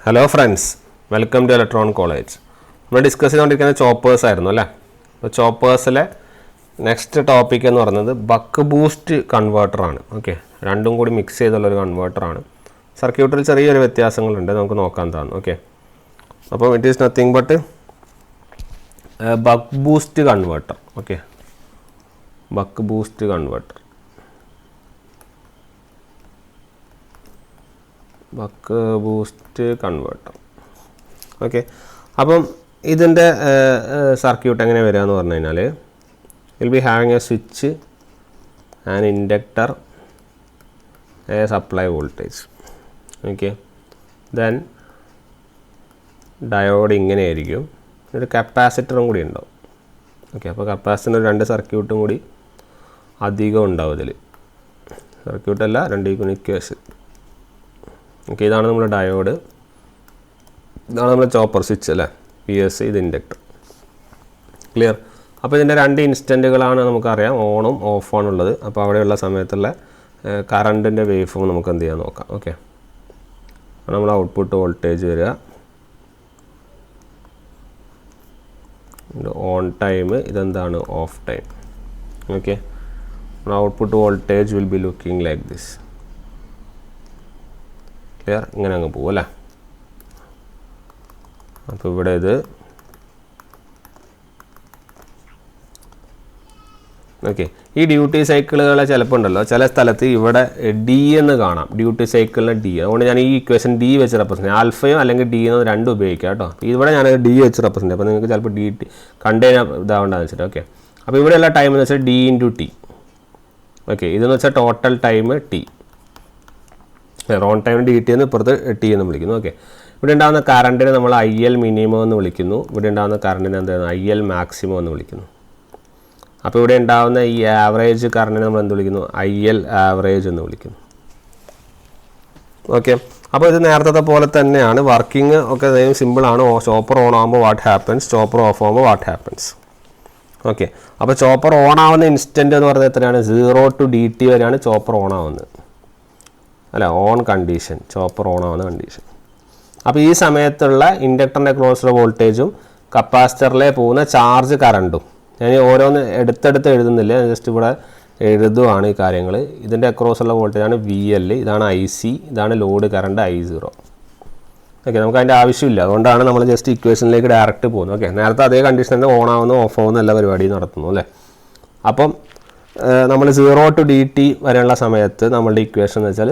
Hello friends, welcome to electron college. നമ്മൾ discuss ചെയ്തുകൊണ്ടിരിക്കുന്നത് choppers ആയിരുന്നു അല്ലേ. അപ്പോൾ ചോപ്പേഴ്സിലെ നെക്സ്റ്റ് ടോപ്പിക് എന്ന് പറയുന്നത് ബക്ക് ബൂസ്റ്റ് കൺവേർട്ടറാണ്. ഓക്കെ, രണ്ടും കൂടി മിക്സ് ചെയ്തുള്ളൊരു കൺവേർട്ടറാണ്. സർക്യൂട്ടിൽ ചെറിയൊരു വ്യത്യാസങ്ങളുണ്ട്, നമുക്ക് നോക്കാൻ താന്നു. ഓക്കെ, അപ്പോൾ it is nothing but buck boost converter. Okay, buck boost converter, buck boost converter. Okay, അപ്പം ഇതിൻ്റെ സർക്യൂട്ട് എങ്ങനെ വരിക എന്ന് പറഞ്ഞു കഴിഞ്ഞാൽ will be having A switch and inductor, A supply voltage. Okay, then diode ഇങ്ങനെ ആയിരിക്കും, ഒരു കപ്പാസിറ്ററും കൂടി ഉണ്ടാവും. ഓക്കെ, അപ്പോൾ കപ്പാസിറ്ററിന് രണ്ട് സർക്യൂട്ടും കൂടി അധികം ഉണ്ടാവും ഇതിൽ. സർക്യൂട്ടല്ല, രണ്ട് ഇക്വേഷൻ. ഓക്കെ, ഇതാണ് നമ്മുടെ ഡയോഡ്, ഇതാണ് നമ്മുടെ ചോപ്പർ സ്വിച്ച് അല്ലേ, PS, ഇത് ഇൻഡക്ടർ. ക്ലിയർ? അപ്പോൾ ഇതിൻ്റെ രണ്ട് ഇൻസ്റ്റൻറ്റുകളാണ് നമുക്കറിയാം, ഓണും ഓഫാണ് ഉള്ളത്. അപ്പോൾ അവിടെയുള്ള സമയത്തുള്ള കറണ്ടിൻ്റെ വേവ് ഫോം നമുക്ക് എന്ത് ചെയ്യാൻ നോക്കാം. ഓക്കെ, നമ്മൾ ഔട്ട്പുട്ട് വോൾട്ടേജ് വരിക, ഓൺ ടൈം, ഇതെന്താണ് of time. Okay, output voltage will B looking like this. Clear? ഇങ്ങനെ അങ്ങ് പോകും അല്ലേ. അപ്പോൾ ഇവിടെ ഇത് ഓക്കെ, ഈ ഡ്യൂട്ടി സൈക്കിളുകളെ ചിലപ്പോൾ ഉണ്ടല്ലോ, ചില സ്ഥലത്ത് ഇവിടെ D എന്ന് കാണാം, ഡ്യൂട്ടി സൈക്കിളിന് D. അതുകൊണ്ട് ഞാൻ ഈ ഇക്വേഷൻ D വെച്ച് റെപ്രസെൻറ്റ്, ആൽഫയോ അല്ലെങ്കിൽ D എന്ന് രണ്ടും ഉപയോഗിക്കാം കേട്ടോ. ഇവിടെ ഞാൻ D വെച്ച് റെപ്രസെൻറ്റ്, അപ്പോൾ നിങ്ങൾക്ക് ചിലപ്പോൾ കണ്ടു കഴിഞ്ഞാൽ ഇതാവേണ്ടതെന്ന് വെച്ചിട്ട്. ഓക്കെ, അപ്പോൾ ഇവിടെയുള്ള ടൈം എന്ന് വെച്ചാൽ D × T. ഓക്കെ, ഇതെന്ന് വെച്ചാൽ total time T, on time DT എന്ന് ഇപ്പുറത്ത് T എന്ന് വിളിക്കുന്നു. ഓക്കെ, ഇവിടെ ഉണ്ടാകുന്ന കറണ്ടിനെ നമ്മൾ IL മിനിമം എന്ന് വിളിക്കുന്നു, ഇവിടെ ഉണ്ടാകുന്ന കറണ്ടിനെ എന്താണ് IL മാക്സിമം എന്ന് വിളിക്കുന്നു. അപ്പോൾ ഇവിടെ ഉണ്ടാകുന്ന ഈ ആവറേജ് കറണ്ടിനെ നമ്മൾ എന്ത് വിളിക്കുന്നു? IL ആവറേജ് എന്ന് വിളിക്കുന്നു. ഓക്കെ, അപ്പോൾ ഇത് നേരത്തെ പോലെ തന്നെയാണ്, വർക്കിംഗ് ഒക്കെ സിമ്പിളാണ്. ചോപ്പർ ഓൺ ആകുമ്പോൾ വാട്ട് ഹാപ്പൻസ്, ചോപ്പർ ഓഫ് ആകുമ്പോൾ വാട്ട് ഹാപ്പൻസ്. ഓക്കെ, അപ്പോൾ ചോപ്പർ ഓൺ ആവുന്ന ഇൻസ്റ്റൻറ്റ് എന്ന് പറഞ്ഞാൽ എത്രയാണ്? 0 to DT വരെയാണ് ചോപ്പർ ഓൺ ആവുന്നത് അല്ല, ഓൺ കണ്ടീഷൻ, ചോപ്പർ ഓൺ ആവുന്ന കണ്ടീഷൻ. അപ്പോൾ ഈ സമയത്തുള്ള ഇൻഡക്ടറിൻ്റെ ക്രോസ് വോൾട്ടേജും കപ്പാസിറ്ററിലെ പോകുന്ന ചാർജ് കറണ്ടും ഞാൻ ഓരോന്ന് എടുത്തെടുത്ത് എഴുതുന്നില്ല, ജസ്റ്റ് ഇവിടെ എഴുതുവാണ് ഈ കാര്യങ്ങൾ. ഇതിൻ്റെ അക്രോസുള്ള വോൾട്ടേജാണ് VL, ഇതാണ് IC, ഇതാണ് ലോഡ് കറണ്ട് I0. ഓക്കെ, നമുക്ക് അതിൻ്റെ ആവശ്യമില്ല, അതുകൊണ്ടാണ് നമ്മൾ ജസ്റ്റ് ഇക്വേഷനിലേക്ക് ഡയറക്റ്റ് പോകുന്നത്. ഓക്കെ, നേരത്തെ അതേ കണ്ടീഷൻ തന്നെ ഓൺ ആവുന്നു ഓഫ് ആവുന്ന എല്ലാ പരിപാടിയും നടത്തുന്നു അല്ലേ. അപ്പം നമ്മൾ 0 to DT വരെയുള്ള സമയത്ത് നമ്മളുടെ ഇക്വേഷൻ എന്ന് വെച്ചാൽ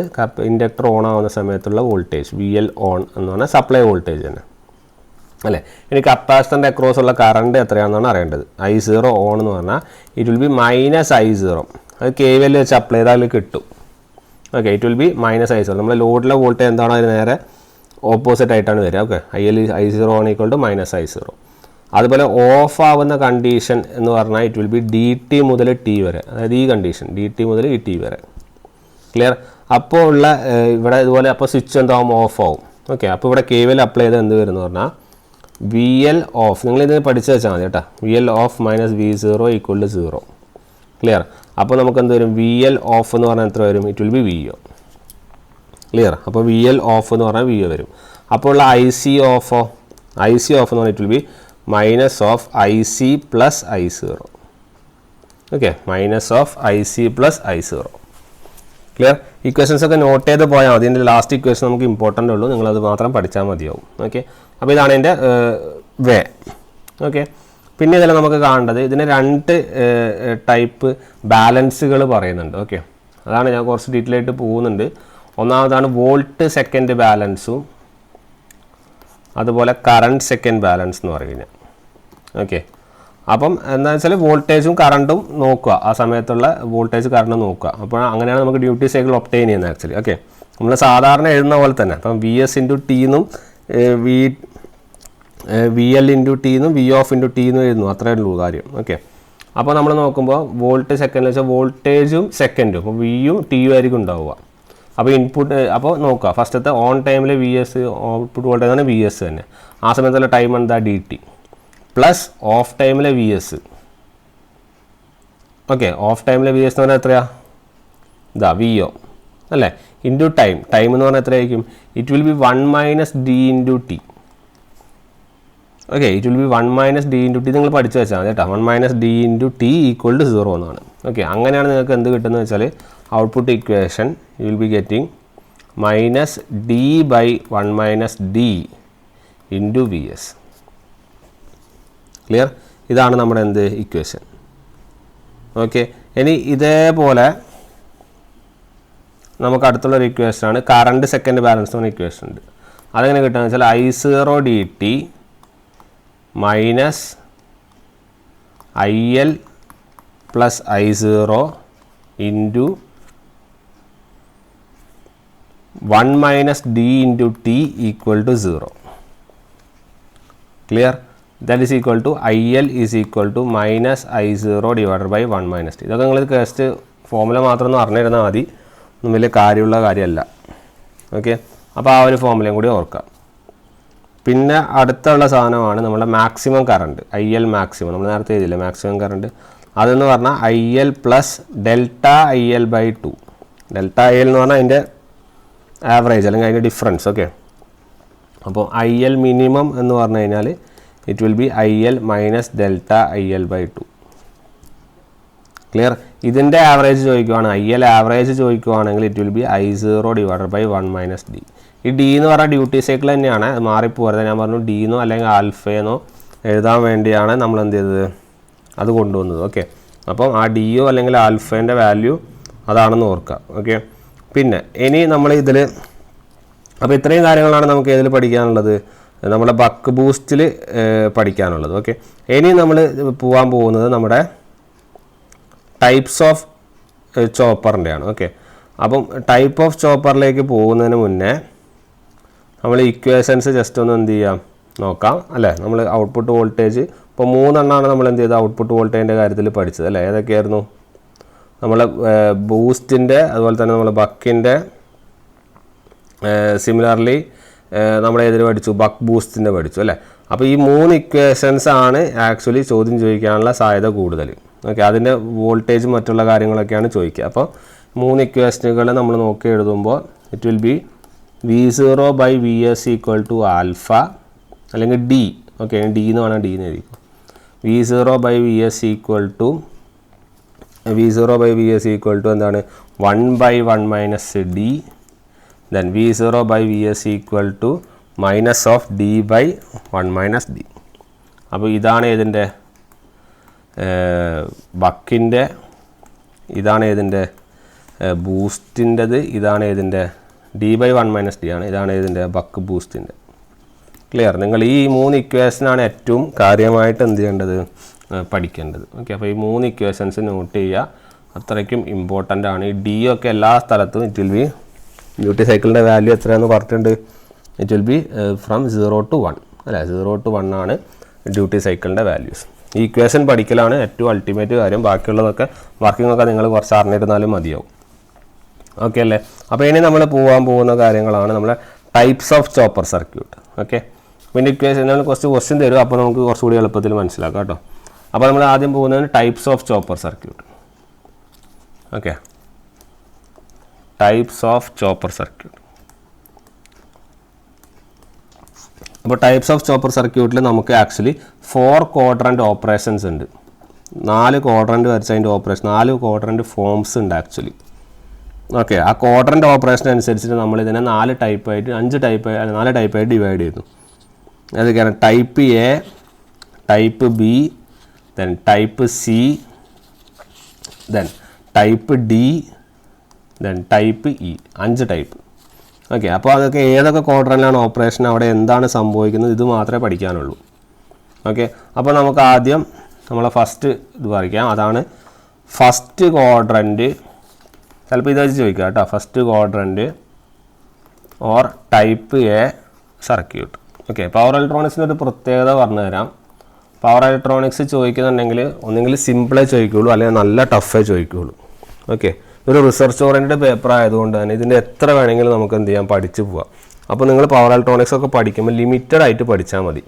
ഇൻഡക്ടർ ഓൺ ആവുന്ന സമയത്തുള്ള വോൾട്ടേജ് VL ഓൺ എന്ന് പറഞ്ഞാൽ സപ്ലൈ വോൾട്ടേജ് തന്നെ അല്ലേ. ഇനി കപ്പാസിറ്ററിൻ്റെ അക്രോസ് ഉള്ള കറണ്ട് എത്രയാണെന്നാണ് അറിയേണ്ടത്. I0 ഓൺ എന്ന് പറഞ്ഞാൽ ഇറ്റ് വിൽ ബി -I0. അത് KVL വെച്ച് അപ്ലൈ ചെയ്താൽ കിട്ടും. Okay, it will be -I0. നമ്മൾ ലോഡിലെ വോൾട്ടേജ് എന്താണോ അതിന് നേരെ ഓപ്പോസിറ്റ് ആയിട്ടാണ് വരിക. Okay, I0 on equal to -I0. അതുപോലെ ഓഫ് ആവുന്ന കണ്ടീഷൻ എന്ന് പറഞ്ഞാൽ ഇറ്റ് വിൽ ബി DT മുതൽ T വരെ, അതായത് ഈ കണ്ടീഷൻ DT മുതൽ ഈ T വരെ. ക്ലിയർ? അപ്പോൾ ഉള്ള ഇവിടെ ഇതുപോലെ അപ്പോൾ സ്വിച്ച് എന്താവും? ഓഫ് ആവും. ഓക്കെ, അപ്പോൾ ഇവിടെ KVL അപ്ലൈ ചെയ്ത് എന്ത് വരുന്നു പറഞ്ഞാൽ VL ഓഫ്, നിങ്ങളിത് പഠിച്ചു വെച്ചാൽ മതി കേട്ടോ. VL of -V0 = 0. ക്ലിയർ? അപ്പോൾ നമുക്ക് എന്ത് വരും? VL ഓഫ് എന്ന് പറഞ്ഞാൽ എത്ര വരും? It will B VO. Clear? അപ്പോൾ VL ഓഫ് എന്ന് പറഞ്ഞാൽ VO വരും. അപ്പോൾ ഉള്ള IC ഓഫോ? IC ഓഫ് എന്ന് പറഞ്ഞാൽ it will B -IC + I0. Okay, -IC + I0. Clear? Equations ഒക്കെ നോട്ട് ചെയ്ത് പോയാൽ മതി. ഇതിൻ്റെ ലാസ്റ്റ് ഇക്വേഷൻ നമുക്ക് ഇമ്പോർട്ടൻ്റ് ഉള്ളൂ, നിങ്ങളത് മാത്രം പഠിച്ചാൽ മതിയാവും. ഓക്കെ, അപ്പോൾ ഇതാണ് എൻ്റെ വേ. ഓക്കെ, പിന്നെ ഇതിൽ നമുക്ക് കാണേണ്ടത് ഇതിന് രണ്ട് ടൈപ്പ് ബാലൻസുകൾ പറയുന്നുണ്ട്. ഓക്കെ, അതാണ് ഞാൻ കുറച്ച് ഡീറ്റെയിൽ ആയിട്ട് പോകുന്നുണ്ട്. ഒന്നാമതാണ് വോൾട്ട് സെക്കൻഡ് ബാലൻസും അതുപോലെ കറണ്ട് സെക്കൻഡ് ബാലൻസ് എന്ന് പറയുന്നത്. ഓക്കെ, അപ്പം എന്താ വെച്ചാൽ വോൾട്ടേജും കറണ്ടും നോക്കുക, ആ സമയത്തുള്ള വോൾട്ടേജ് കറണ്ട് നോക്കുക. അപ്പോൾ അങ്ങനെയാണ് നമുക്ക് ഡ്യൂട്ടി സൈക്കിൾ ഒബ്റ്റെയിൻ ചെയ്യുന്നത് ആക്ച്വലി. ഓക്കെ, നമ്മൾ സാധാരണ എഴുതുന്ന പോലെ തന്നെ അപ്പം VS × T എന്നും VL × T എന്നും V ഓഫ് × T എന്നും എഴുതുന്നു, അത്രയേ ഉള്ളൂ കാര്യം. ഓക്കെ, അപ്പോൾ നമ്മൾ നോക്കുമ്പോൾ വോൾട്ട് സെക്കൻഡ് വെച്ചാൽ വോൾട്ടേജും സെക്കൻഡും, അപ്പോൾ Vയും Tയും ആയിരിക്കും ഉണ്ടാവുക. അപ്പോൾ ഇൻപുട്ട്, അപ്പോൾ നോക്കുക ഫസ്റ്റത്തെ ഓൺ ടൈമിൽ VS ഔട്ട്പുട്ട് വോൾട്ടേജ് ആണ് VS തന്നെ, ആ സമയത്തുള്ള ടൈം എന്താ DT, പ്ലസ് ഓഫ് ടൈമിലെ VS. ഓക്കെ, ഓഫ് ടൈമിലെ VS എന്ന് പറഞ്ഞാൽ എത്രയാണ്? ഇതാ VO. അല്ലേ? ഇൻറ്റു ടൈം എന്ന് പറഞ്ഞാൽ എത്രയായിരിക്കും? It will be 1 minus d into t. Okay, it will be 1 minus d into t. നിങ്ങൾ പഠിച്ചു വെച്ചാൽ മതി കേട്ടോ. 1 minus d into t equal to 0 എന്നാണ്. ഓക്കെ, അങ്ങനെയാണ് നിങ്ങൾക്ക് എന്ത് കിട്ടുന്നത് വെച്ചാൽ output equation you will be getting minus d by 1 minus d into V s. Clear? ഇതാണ് നമ്മുടെ എന്ത് ഇക്വേഷൻ. ഓക്കെ, ഇനി ഇതേപോലെ നമുക്ക് അടുത്തുള്ളൊരു ഇക്വേഷനാണ് കറണ്ട് സെക്കൻഡ് ബാലൻസ് എന്ന ഇക്വേഷൻ ഉണ്ട്. അതെങ്ങനെ കിട്ടുകയെന്ന് വെച്ചാൽ I0 d t minus IL plus I0 into 1 minus d into t equal to 0. Clear? That is equal to IL is equal to minus I0 divided by 1 minus t. ഇതൊക്കെ നിങ്ങൾ just formula മാത്രം ഒന്ന് അറിഞ്ഞിരുന്നാൽ മതി, ഒന്നും വലിയ കാര്യമുള്ള കാര്യമല്ല. Okay, അപ്പോൾ ആ ഒരു ഫോമുലയും കൂടി ഓർക്കാം. പിന്നെ അടുത്തുള്ള സാധനമാണ് നമ്മുടെ മാക്സിമം കറണ്ട്, IL മാക്സിമം. നമ്മൾ നേരത്തെ എഴുതിയില്ലേ മാക്സിമം കറണ്ട്? അതെന്ന് പറഞ്ഞാൽ IL plus delta IL by 2. Delta IL എന്ന് പറഞ്ഞാൽ അതിൻ്റെ ആവറേജ് അല്ലെങ്കിൽ അതിൻ്റെ ഡിഫറൻസ്. ഓക്കെ, അപ്പോൾ IL മിനിമം എന്ന് പറഞ്ഞു കഴിഞ്ഞാൽ it will be IL minus delta IL by 2. Clear? ഇതിൻ്റെ ആവറേജ് ചോദിക്കുവാണ്, IL ആവറേജ് ചോദിക്കുവാണെങ്കിൽ it will be I0 divided by 1 minus D. ഈ ഡി എന്ന് പറഞ്ഞാൽ ഡ്യൂട്ടി സൈക്കിൾ തന്നെയാണ്, അത് മാറിപ്പോരുത്. ഞാൻ പറഞ്ഞു ഡീന്നോ അല്ലെങ്കിൽ ആൽഫയെന്നോ എഴുതാൻ വേണ്ടിയാണ് നമ്മൾ എന്ത് ചെയ്തത്, അത് കൊണ്ടുവന്നത്. ഓക്കെ, അപ്പം ആ ഡിയോ അല്ലെങ്കിൽ ആൽഫേൻ്റെ വാല്യൂ അതാണെന്ന് ഓർക്കുക. ഓക്കെ, പിന്നെ ഇനി നമ്മൾ ഇതിൽ, അപ്പോൾ ഇത്രയും കാര്യങ്ങളാണ് നമുക്ക് ഇതിൽ പഠിക്കാനുള്ളത്, നമ്മുടെ ബക്ക് ബൂസ്റ്റിൽ പഠിക്കാനുള്ളത്. ഓക്കെ, ഇനി നമ്മൾ പോകാൻ പോകുന്നത് നമ്മുടെ ടൈപ്സ് ഓഫ് ചോപ്പറിൻ്റെയാണ്. ഓക്കെ, അപ്പം ടൈപ്പ് ഓഫ് ചോപ്പറിലേക്ക് പോകുന്നതിന് മുന്നേ നമ്മൾ ഇക്വേഷൻസ് ജസ്റ്റ് ഒന്ന് എന്ത് ചെയ്യാം നോക്കാം അല്ലേ. നമ്മൾ ഔട്ട്പുട്ട് വോൾട്ടേജ് ഇപ്പോൾ 3 എണ്ണമാണ് നമ്മൾ എന്ത് ചെയ്തത് ഔട്ട്പുട്ട് വോൾട്ടേജിൻ്റെ കാര്യത്തിൽ പഠിച്ചത് അല്ലേ. ഏതൊക്കെയായിരുന്നു? നമ്മൾ ബൂസ്റ്റിൻ്റെ, അതുപോലെ തന്നെ നമ്മൾ ബക്കിൻ്റെ, സിമിലർലി നമ്മൾ ഏതിൽ പഠിച്ചു? ബക്ക് ബൂസ്റ്റിൻ്റെ പഠിച്ചു അല്ലേ. അപ്പോൾ ഈ 3 ഇക്വേഷൻസ് ആണ് ആക്ച്വലി ചോദ്യം ചോദിക്കാനുള്ള സാധ്യത കൂടുതൽ. ഓക്കെ, അതിൻ്റെ വോൾട്ടേജ് മറ്റുള്ള കാര്യങ്ങളൊക്കെയാണ് ചോദിക്കുക. അപ്പോൾ 3 ഇക്വേഷനുകൾ നമ്മൾ നോക്കി എഴുതുമ്പോൾ it will be V0 by V S equal to alpha അല്ലെങ്കിൽ ഡി. ഓക്കെ, ഡി എന്ന് വേണം, ഡി എന്ന് എഴുതിക്കും. V0 by V S equal to എന്താണ്? 1 by 1 minus d. Then V0 by V S equal to minus of d by 1 minus d. അപ്പോൾ ഇതാണ് ഇതിൻ്റെ ബക്കിൻ്റെ, ഇതാണ് ഇതിൻ്റെ ബൂസ്റ്റിൻ്റെത്, ഇതാണ് ഇതിൻ്റെ ഡി ബൈ 1 മൈനസ് ഡി ആണ്, ഇതാണ് ഇതിൻ്റെ ബക്ക് ബൂസ്റ്റിൻ്റെ. ക്ലിയർ? നിങ്ങൾ ഈ 3 ഇക്വേഷനാണ് ഏറ്റവും കാര്യമായിട്ട് എന്ത് ചെയ്യേണ്ടത്, പഠിക്കേണ്ടത്. ഓക്കെ, അപ്പോൾ ഈ 3 ഇക്വേഷൻസ് നോട്ട് ചെയ്യുക, അത്രയ്ക്കും ഇമ്പോർട്ടൻ്റ് ആണ്. ഈ ഡി ഒക്കെ എല്ലാ സ്ഥലത്തും ഇറ്റ് വിൽ ബി ഡ്യൂട്ടി സൈക്കിളിൻ്റെ വാല്യൂ എത്രയാണെന്ന് പറഞ്ഞിട്ടുണ്ട്? It will B from 0 to 1 അല്ലേ. 0 to 1 ആണ് ഡ്യൂട്ടി സൈക്കിളിൻ്റെ വാല്യൂസ്. ഈ ഇക്വേഷൻ പഠിക്കലാണ് ഏറ്റവും അൾട്ടിമേറ്റ് കാര്യം. ബാക്കിയുള്ളതൊക്കെ വർക്കിംഗ് നിങ്ങൾ കുറച്ച് അറിഞ്ഞിരുന്നാലും മതിയാവും. ഓക്കെ അല്ലേ. അപ്പോൾ ഇനി നമ്മൾ പോകാൻ പോകുന്ന കാര്യങ്ങളാണ് നമ്മളെ types of chopper circuit. Okay, പിന്നെ ഇക്വേഷൻ നമ്മൾ കുറച്ച് ക്വസ്റ്റ്യൻ തരും, അപ്പോൾ നമുക്ക് കുറച്ചുകൂടി എളുപ്പത്തിൽ മനസ്സിലാക്കാം കേട്ടോ. അപ്പോൾ നമ്മൾ ആദ്യം പോകുന്നത് types of chopper circuit. Okay, types of chopper circuit. അപ്പോൾ ടൈപ്സ് ഓഫ് ചോപ്പർ സർക്യൂട്ടിൽ നമുക്ക് ആക്ച്വലി 4 ക്വാഡ്രൻ്റ് ഓപ്പറേഷൻസ് ഉണ്ട്. 4 ക്വാഡ്രൻ്റ് വരച്ച അതിൻ്റെ ഓപ്പറേഷൻ, 4 ക്വാഡ്രൻ്റ് ഫോംസ് ഉണ്ട് ആക്ച്വലി. ഓക്കെ, ആ ക്വാഡ്രൻ്റ് ഓപ്പറേഷൻ അനുസരിച്ചിട്ട് നമ്മൾ ഇതിനെ 4 ടൈപ്പായിട്ട് ഡിവൈഡ് ചെയ്തു. അതൊക്കെയാണ് type A, type B, then type C, then type D, then type E. 5 type. Okay, അപ്പോൾ അതൊക്കെ ഏതൊക്കെ ക്വാഡ്രൻ്റിലാണ് ഓപ്പറേഷൻ, അവിടെ എന്താണ് സംഭവിക്കുന്നത്, ഇത് മാത്രമേ പഠിക്കാനുള്ളൂ. ഓക്കെ, അപ്പോൾ നമുക്ക് ആദ്യം നമ്മളെ ഫസ്റ്റ് ഇത് പഠിക്കാം. അതാണ് ഫസ്റ്റ് ക്വാഡ്രൻ്റ്. ചിലപ്പോൾ ഇത് വെച്ച് ചോദിക്കാം കേട്ടോ. First quadrant or type A circuit. Okay, power ഇലക്ട്രോണിക്സിൻ്റെ ഒരു പ്രത്യേകത പറഞ്ഞു തരാം. പവർ ഇലക്ട്രോണിക്സ് ചോദിക്കുന്നുണ്ടെങ്കിൽ ഒന്നെങ്കിൽ സിമ്പിളേ ചോദിക്കുകയുള്ളൂ, അല്ലെങ്കിൽ നല്ല ടഫേ ചോദിക്കുകയുള്ളൂ. ഓക്കെ, ഒരു റിസർച്ച് ഓറിയൻറ്റഡ് പേപ്പർ ആയതുകൊണ്ട് തന്നെ ഇതിൻ്റെ എത്ര വേണമെങ്കിലും നമുക്ക് എന്ത് ചെയ്യാം, പഠിച്ചു പോവാം. അപ്പോൾ നിങ്ങൾ പവർ ഇലക്ട്രോണിക്സ് ഒക്കെ പഠിക്കുമ്പോൾ ലിമിറ്റഡ് ആയിട്ട് പഠിച്ചാൽ മതി.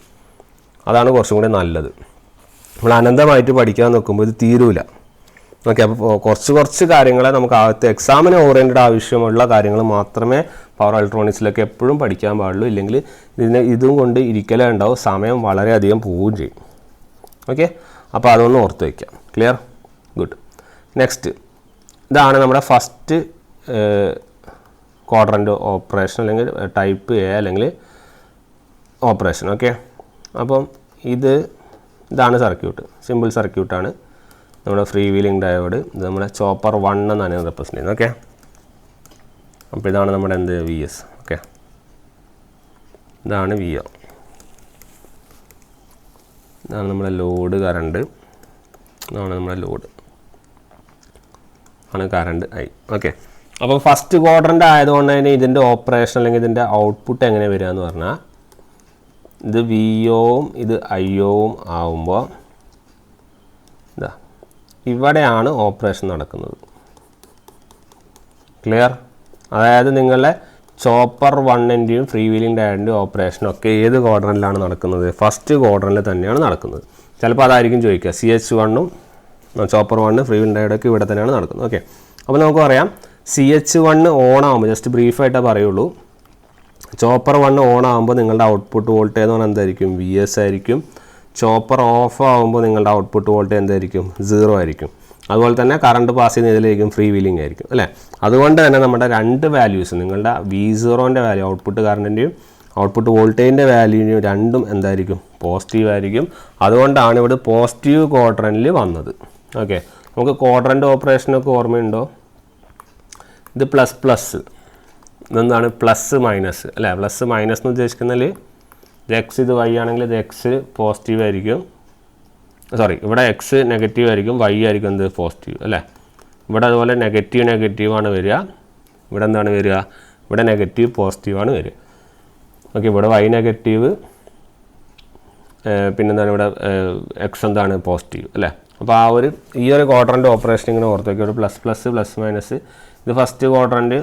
അതാണ് കുറച്ചും കൂടി നല്ലത്. നമ്മൾ അനന്തമായിട്ട് പഠിക്കാൻ നോക്കുമ്പോൾ ഇത് തീരൂല. ഓക്കെ. അപ്പോൾ കുറച്ച് കാര്യങ്ങളെ നമുക്ക് ആദ്യത്തെ എക്സാമിന് ഓറിയൻറ്റഡ് ആവശ്യമുള്ള കാര്യങ്ങൾ മാത്രമേ പവർ ഇലക്ട്രോണിക്സിലൊക്കെ എപ്പോഴും പഠിക്കാൻ പാടുള്ളൂ. ഇല്ലെങ്കിൽ ഇതും കൊണ്ട് ഇരിക്കലേ ഉണ്ടാവും, സമയം വളരെയധികം പോവുകയും ചെയ്യും. ഓക്കെ, അപ്പോൾ അതൊന്ന് ഓർത്ത് വയ്ക്കാം. ക്ലിയർ? ഗുഡ്. നെക്സ്റ്റ്, ഇതാണ് നമ്മുടെ ഫസ്റ്റ് ക്വാഡ്രൻ്റ് ഓപ്പറേഷൻ അല്ലെങ്കിൽ ടൈപ്പ് എ അല്ലെങ്കിൽ ഓപ്പറേഷൻ. ഓക്കെ, അപ്പം ഇതാണ് സർക്യൂട്ട്, സിമ്പിൾ സർക്യൂട്ടാണ്. നമ്മുടെ ഫ്രീ വീലിംഗ് ഡയോഡ്, ഇത് നമ്മുടെ ചോപ്പർ 1 എന്നാണ് റെപ്രസെൻ്റ് ചെയ്യുന്നത്. ഓക്കെ, അപ്പോൾ ഇതാണ് നമ്മുടെ വി എസ്. ഓക്കെ, ഇതാണ് വി ഒ, ഇതാണ് നമ്മുടെ ലോഡ് കറണ്ട്, ഇതാണ് നമ്മുടെ ലോഡ് ആണ് കറണ്ട് ഐ. ഓക്കെ, അപ്പോൾ ഫസ്റ്റ് ക്വാഡ്രൻ്റ് ആയതുകൊണ്ട് തന്നെ ഇതിൻ്റെ ഓപ്പറേഷൻ അല്ലെങ്കിൽ ഇതിൻ്റെ ഔട്ട്പുട്ട് എങ്ങനെ വരിക എന്ന് പറഞ്ഞാൽ, ഇത് വി ഒവും ഇത് ഐ ഒവും ആവുമ്പോൾ ഇതാ ഇവിടെയാണ് ഓപ്പറേഷൻ നടക്കുന്നത്. ക്ലിയർ? അതായത് നിങ്ങളുടെ ചോപ്പർ 1-ൻ്റെയും ഫ്രീ വീലിംഗ് ഡയോഡിൻ്റെയും ഓപ്പറേഷനൊക്കെ ഏത് ക്വാഡ്രൻ്റിലാണ് നടക്കുന്നത്? ഫസ്റ്റ് ക്വാഡ്രൻ്റിൽ തന്നെയാണ് നടക്കുന്നത്. ചിലപ്പോൾ അതായിരിക്കും ചോദിക്കുക. CH1-ഉം ചോപ്പർ 1 ഫ്രീ വീലിംഗ് ഡയോഡൊക്കെ ഇവിടെ തന്നെയാണ് നടക്കുന്നത്. ഓക്കെ, അപ്പോൾ നമുക്ക് പറയാം CH1 ഓൺ ആകുമ്പോൾ, ജസ്റ്റ് ബ്രീഫായിട്ടേ പറയുള്ളൂ, ചോപ്പർ 1 ഓൺ ആകുമ്പോൾ നിങ്ങളുടെ ഔട്ട്പുട്ട് വോൾട്ടേജ് എന്ന് പറഞ്ഞാൽ എന്തായിരിക്കും? VS ആയിരിക്കും. ചോപ്പർ ഓഫ് ആകുമ്പോൾ നിങ്ങളുടെ ഔട്ട്പുട്ട് വോൾട്ടേജ് എന്തായിരിക്കും? 0 ആയിരിക്കും. അതുപോലെ തന്നെ കറണ്ട് പാസ് ചെയ്യുന്ന ഇതിലായിരിക്കും ഫ്രീ വീലിംഗ് ആയിരിക്കും അല്ലേ. അതുകൊണ്ട് തന്നെ നമ്മുടെ രണ്ട് വാല്യൂസ്, നിങ്ങളുടെ V0ൻ്റെ വാല്യൂ, ഔട്ട്പുട്ട് കറണ്ടിൻ്റെയും ഔട്ട്പുട്ട് വോൾട്ടേജിൻ്റെ വാല്യൂവിനും രണ്ടും എന്തായിരിക്കും? പോസിറ്റീവ് ആയിരിക്കും. അതുകൊണ്ടാണ് ഇവിടെ പോസിറ്റീവ് ക്വാഡ്രൻ്റിൽ വന്നത്. ഓക്കെ, നമുക്ക് ക്വാഡ്രൻ്റ് ഓപ്പറേഷനൊക്കെ ഓർമ്മയുണ്ടോ? ഇത് പ്ലസ് ഇതെന്താണ്? പ്ലസ് മൈനസ് അല്ലേ. പ്ലസ് മൈനസ് എന്ന് ഉദ്ദേശിക്കുന്നതിൽ ഇത് എക്സ്, ഇത് വൈ ആണെങ്കിൽ ഇത് എക്സ് പോസിറ്റീവ് ആയിരിക്കും, സോറി ഇവിടെ എക്സ് നെഗറ്റീവ് ആയിരിക്കും, വൈ ആയിരിക്കും എന്ത്? പോസിറ്റീവ് അല്ലേ. ഇവിടെ അതുപോലെ നെഗറ്റീവാണ് വരിക, ഇവിടെ എന്താണ് വരിക? ഇവിടെ നെഗറ്റീവ് പോസിറ്റീവാണ് വരിക. ഓക്കെ, ഇവിടെ വൈ നെഗറ്റീവ്, പിന്നെന്താണ് ഇവിടെ എക്സ് എന്താണ്? പോസിറ്റീവ് അല്ലേ. അപ്പോൾ ഈ ഒരു ക്വാഡ്രൻ്റ് ഓപ്പറേഷൻ ഇങ്ങനെ ഓർത്ത് വയ്ക്കുക. ഒരു പ്ലസ് മൈനസ്, ഇത് ഫസ്റ്റ് ക്വാഡ്രൻ്റ്,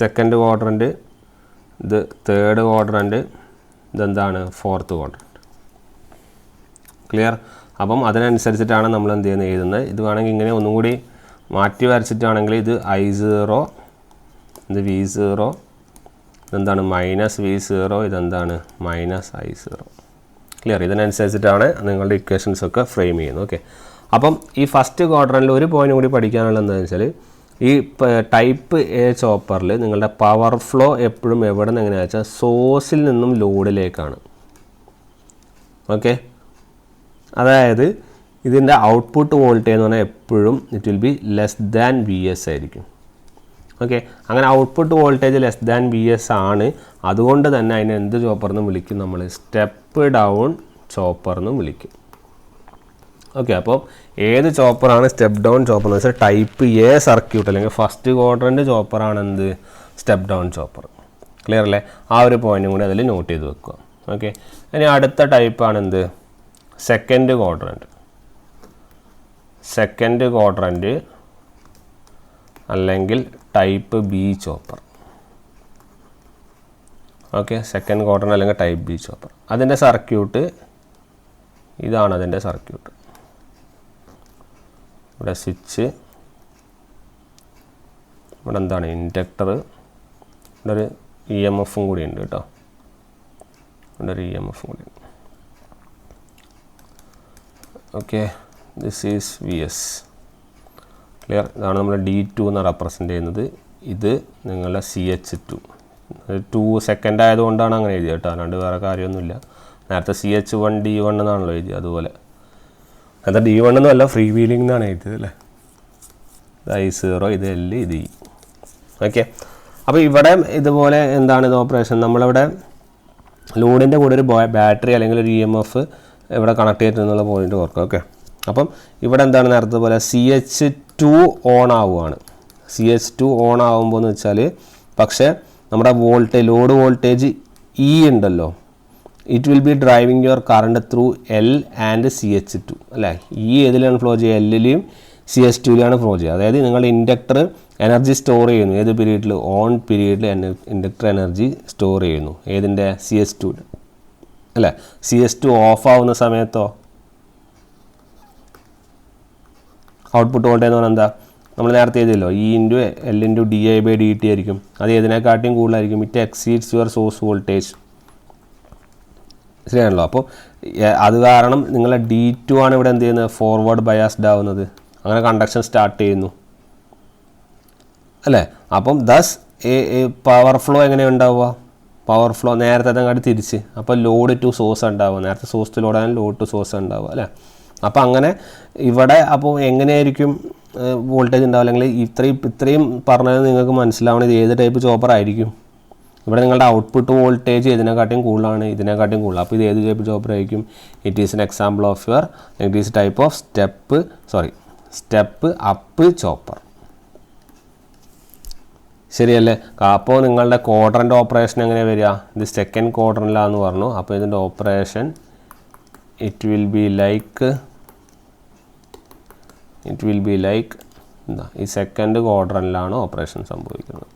സെക്കൻഡ് ക്വാഡ്രൻ്റ്, ഇത് തേർഡ് ക്വാഡ്രൻ്റ്, ഇതെന്താണ്? Fourth quadrant. ക്ലിയർ? അപ്പം അതിനനുസരിച്ചിട്ടാണ് നമ്മൾ എന്ത് ചെയ്യുന്നത്? എഴുതുന്നത്. ഇത് വേണമെങ്കിൽ ഇങ്ങനെ ഒന്നും കൂടി മാറ്റി വരച്ചിട്ടാണെങ്കിൽ ഇത് I0, ഇത് V0, ഇതെന്താണ്? -V0, ഇതെന്താണ്? -I0. ക്ലിയർ? ഇതിനനുസരിച്ചിട്ടാണ് നിങ്ങളുടെ ഇക്വേഷൻസൊക്കെ ഫ്രെയിം ചെയ്യുന്നത്. ഓക്കെ, അപ്പം ഈ ഫസ്റ്റ് ക്വാഡ്രൻ്റിൽ ഒരു പോയിന്റ് കൂടി പഠിക്കാനുള്ളത് എന്താണെന്ന് വെച്ചാൽ, ഈ ടൈപ്പ് എ ചോപ്പറിൽ നിങ്ങളുടെ പവർ ഫ്ലോ എപ്പോഴും എവിടെ നിന്ന് എങ്ങനെയാണെന്ന് വെച്ചാൽ സോഴ്സിൽ നിന്നും ലോഡിലേക്കാണ്. ഓക്കെ, അതായത് ഇതിൻ്റെ ഔട്ട്പുട്ട് വോൾട്ടേജ് എന്ന് പറഞ്ഞാൽ എപ്പോഴും it will be less than VS ആയിരിക്കും. ഓക്കെ, അങ്ങനെ output voltage less than VS ആണ്. അതുകൊണ്ട് തന്നെ അതിനെ എന്ത് ചോപ്പർ എന്ന് വിളിക്കും? നമ്മൾ സ്റ്റെപ്പ് ഡൗൺ ചോപ്പർ എന്ന് വിളിക്കും. ഓക്കെ, അപ്പോൾ ഏത് ചോപ്പറാണ് സ്റ്റെപ്പ് ഡൗൺ ചോപ്പർ എന്ന് വെച്ചാൽ ടൈപ്പ് എ സർക്യൂട്ട് അല്ലെങ്കിൽ ഫസ്റ്റ് ക്വാഡ്രൻ്റ് ചോപ്പറാണ് എന്ത്? Step down chopper. ക്ലിയർ അല്ലേ? ആ ഒരു പോയിന്റും കൂടി അതിൽ നോട്ട് ചെയ്ത് വെക്കുക. ഓക്കെ, ഇനി അടുത്ത ടൈപ്പാണ് എന്ത്? സെക്കൻഡ് ക്വാഡ്രൻ്റ് അല്ലെങ്കിൽ type B chopper. Okay, second quadrant അല്ലെങ്കിൽ ടൈപ്പ് ബി ചോപ്പർ. അതിൻ്റെ സർക്യൂട്ട് ഇതാണ്. അതിൻ്റെ സർക്യൂട്ട് ഇവിടെ സ്വിച്ച്, ഇവിടെ എന്താണ്? ഇൻഡക്ടർ, ഇവിടെ ഒരു EMF കൂടി ഉണ്ട് കേട്ടോ, ഇവിടെ ഒരു EMF കൂടി ഉണ്ട്. Okay, this is VS. Clear? ഇതാണ് നമ്മൾ D2 എന്ന് റെപ്രസെൻ്റ് ചെയ്യുന്നത്. ഇത് നിങ്ങളുടെ CH2. 2 സെക്കൻഡ് ആയതുകൊണ്ടാണ് അങ്ങനെ എഴുതിയത് കേട്ടോ, അല്ലാണ്ട് വേറെ കാര്യമൊന്നുമില്ല. നേരത്തെ CH1 D1 എന്നാണല്ലോ എഴുതിയത്. അതുപോലെ അത് D1 എന്നല്ല, ഫ്രീ വീലിംഗ് എന്നാണ് എഴുതിയത് അല്ലേ. ഇത് I0, ഇത് L, ഇത് E. ഓക്കെ, അപ്പോൾ ഇവിടെ ഇതുപോലെ എന്താണ് ഇത് ഓപ്പറേഷൻ? നമ്മളിവിടെ ലോഡിൻ്റെ കൂടെ ഒരു ബാറ്ററി അല്ലെങ്കിൽ ഒരു EMF ഇവിടെ കണക്ട് ചെയ്തിട്ടുള്ള പോയിന്റ് ഓർക്കുക. ഓക്കെ, അപ്പം ഇവിടെ എന്താണ് നേരത്തെ പോലെ CH2 ഓൺ ആവുകയാണ്. CH2 ഓൺ ആകുമ്പോൾ എന്ന് വെച്ചാൽ, പക്ഷേ നമ്മുടെ ലോഡ് വോൾട്ടേജ് E ഉണ്ടല്ലോ, it will B driving your current through L and CH2 അല്ലേ. E ഏതിലാണ് ഫ്ലോ ചെയ്യുക? L-ലും CH2ലാണ് ഫ്ലോ ചെയ്യുക. അതായത് നിങ്ങളുടെ ഇൻഡക്ടർ എനർജി സ്റ്റോർ ചെയ്യുന്നു ഏത് പീരീഡിൽ? ഓൺ പീരീഡിൽ ഇൻഡക്ടർ എനർജി സ്റ്റോർ ചെയ്യുന്നു. ഏതിൻ്റെ? CH2 അല്ലേ. CH2 ഓഫ് ആവുന്ന സമയത്തോ? ഔട്ട്പുട്ട് വോൾട്ടേജ് എന്ന് പറഞ്ഞാൽ എന്താ, നമ്മൾ നേരത്തെ ചെയ്തല്ലോ E/L/di/dt ആയിരിക്കും. അത് ഏതിനെക്കാട്ടിയും കൂടുതലായിരിക്കും. It exceeds your source voltage. ശരിയാണല്ലോ. അപ്പോൾ അത് കാരണം നിങ്ങളെ D2 ആണ് ഇവിടെ എന്ത് ചെയ്യുന്നത്, ഫോർവേഡ് ബയാസ്ഡ് ആവുന്നത്. അങ്ങനെ കണ്ടക്ഷൻ സ്റ്റാർട്ട് ചെയ്യുന്നു അല്ലേ. അപ്പം ദസ് പവർ ഫ്ലോ എങ്ങനെയാണ് ഉണ്ടാവുക, പവർ ഫ്ലോ നേരത്തെ അങ്ങോട്ട് തിരിച്ച്. അപ്പോൾ ലോഡ് ടു സോഴ്സ് ഉണ്ടാവുക, നേരത്തെ സോഴ്സ് ടു ലോഡാണ് ലോഡ് ടു സോഴ്സ് ഉണ്ടാവുക അല്ലേ. അപ്പോൾ അങ്ങനെ ഇവിടെ അപ്പോൾ എങ്ങനെയായിരിക്കും വോൾട്ടേജ് ഉണ്ടാവുക, അല്ലെങ്കിൽ ഇത്രയും പറഞ്ഞത് നിങ്ങൾക്ക് മനസ്സിലാവണം ഇത് ഏത് ടൈപ്പ് ചോപ്പർ ആയിരിക്കും. ഇവിടെ നിങ്ങളുടെ ഔട്ട്പുട്ട് വോൾട്ടേജ് ഇതിനെക്കാട്ടിയും കൂടുതലാണ്, ഇതിനെക്കാട്ടിയും കൂടുതൽ. അപ്പോൾ ഇത് ഏത് ടൈപ്പ് ചോപ്പർ ആയിരിക്കും. It is an example of your it is type of step up chopper. ശരിയല്ലേ. അപ്പോൾ നിങ്ങളുടെ ക്വാഡ്രൻ്റ് ഓപ്പറേഷൻ എങ്ങനെയാണ് വരിക, ഇത് സെക്കൻഡ് ക്വാഡ്രൻ്റിലാണെന്ന് പറഞ്ഞു. അപ്പോൾ ഇതിൻ്റെ operation it will be like എന്താ, ഈ സെക്കൻഡ് ക്വാഡ്രൻ്റിലാണ് ഓപ്പറേഷൻ സംഭവിക്കുന്നത്.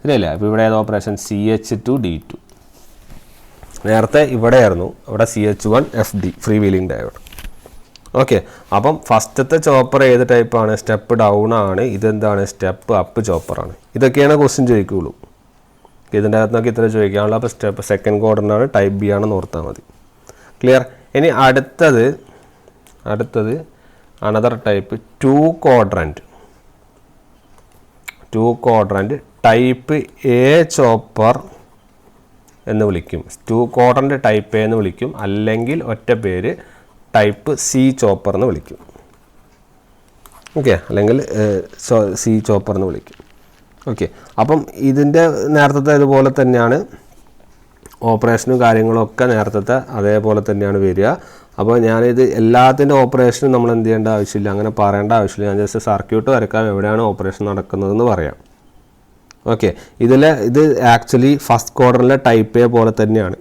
ശരിയല്ലേ. അപ്പോൾ ഇവിടെ ഏത് ഓപ്പറേഷൻ, CH2D2. നേരത്തെ ഇവിടെയായിരുന്നു, ഇവിടെ CH1 FD free wheeling diode. Okay. അപ്പം ഫസ്റ്റത്തെ ചോപ്പർ ഏത് ടൈപ്പാണ്, സ്റ്റെപ്പ് ഡൗൺ ആണ്. ഇതെന്താണ്, സ്റ്റെപ്പ് അപ്പ് ചോപ്പറാണ്. ഇതൊക്കെയാണ് ക്വസ്റ്റ്യൻ ചോദിക്കുകയുള്ളൂ. ഇതിൻ്റെ അകത്തുനിന്നൊക്കെ ഇത്ര ചോദിക്കാനുള്ള. അപ്പോൾ സ്റ്റെപ്പ് സെക്കൻഡ് ക്വാഡ്രൻ്റാണ്, ടൈപ്പ് ബി ആണെന്ന് ഓർത്താൽ മതി. ക്ലിയർ. ഇനി അടുത്തത് another type 2 quadrant type A chopper എന്ന് വിളിക്കും. 2 ക്വാഡ്രൻ്റ് ടൈപ്പ് എ എന്ന് വിളിക്കും, അല്ലെങ്കിൽ ഒറ്റ പേര് ടൈപ്പ് സി ചോപ്പർ എന്ന് വിളിക്കും. ഓക്കെ, അല്ലെങ്കിൽ സി ചോപ്പർ എന്ന് വിളിക്കും. ഓക്കെ. അപ്പം ഇതിൻ്റെ നേരത്തെ ഇതുപോലെ തന്നെയാണ് ഓപ്പറേഷനും കാര്യങ്ങളും ഒക്കെ നേരത്തെ അതേപോലെ തന്നെയാണ് വരിക. അപ്പോൾ ഞാനിത് എല്ലാത്തിൻ്റെ ഓപ്പറേഷനും നമ്മൾ എന്ത് ചെയ്യേണ്ട ആവശ്യമില്ല, അങ്ങനെ പറയേണ്ട ആവശ്യമില്ല. ഞാൻ ജസ്റ്റ് സർക്യൂട്ട് വരയ്ക്കാം, എവിടെയാണ് ഓപ്പറേഷൻ നടക്കുന്നതെന്ന് പറയാം. ഓക്കെ. ഇത് ആക്ച്വലി ഫസ്റ്റ് ക്വാഡ്രൻ്റിലെ ടൈപ്പ് എ പോലെ തന്നെയാണ്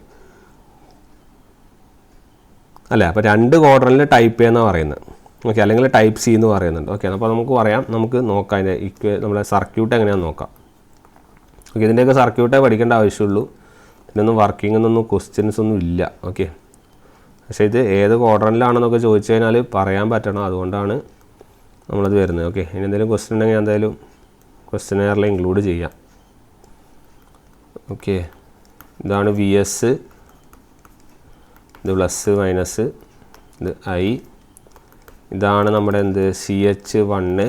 അല്ലേ. അപ്പോൾ 2 ക്വാഡ്രൻ്റിൽ ടൈപ്പ് എ എന്നാണ് പറയുന്നത്. ഓക്കെ, അല്ലെങ്കിൽ ടൈപ്പ് സി എന്ന് പറയുന്നുണ്ട്. ഓക്കെ. അപ്പോൾ നമുക്ക് നോക്കാം അതിൻ്റെ നമ്മുടെ സർക്യൂട്ട് എങ്ങനെയാണെന്ന് നോക്കാം. ഓക്കെ. ഇതിൻ്റെയൊക്കെ സർക്യൂട്ടേ പഠിക്കേണ്ട ആവശ്യമുള്ളൂ. ഇതിനൊന്നും വർക്കിംഗ് ക്വസ്റ്റ്യൻസ് ഒന്നും ഇല്ല. ഓക്കെ. പക്ഷേ ഇത് ഏത് ക്വാഡ്രൻ്റിലാണെന്നൊക്കെ ചോദിച്ചു കഴിഞ്ഞാൽ പറയാൻ പറ്റണം, അതുകൊണ്ടാണ് നമ്മളത് വരുന്നത്. ഓക്കെ. ഇനി എന്തെങ്കിലും ക്വസ്റ്റ്യൻ ഉണ്ടെങ്കിൽ എന്തായാലും ക്വസ്റ്റ്യനെയറിൽ ഇൻക്ലൂഡ് ചെയ്യാം. ഓക്കെ. ഇതാണ് VS, ഇത് പ്ലസ് മൈനസ്, ഇത് I, ഇതാണ് നമ്മുടെ CH1,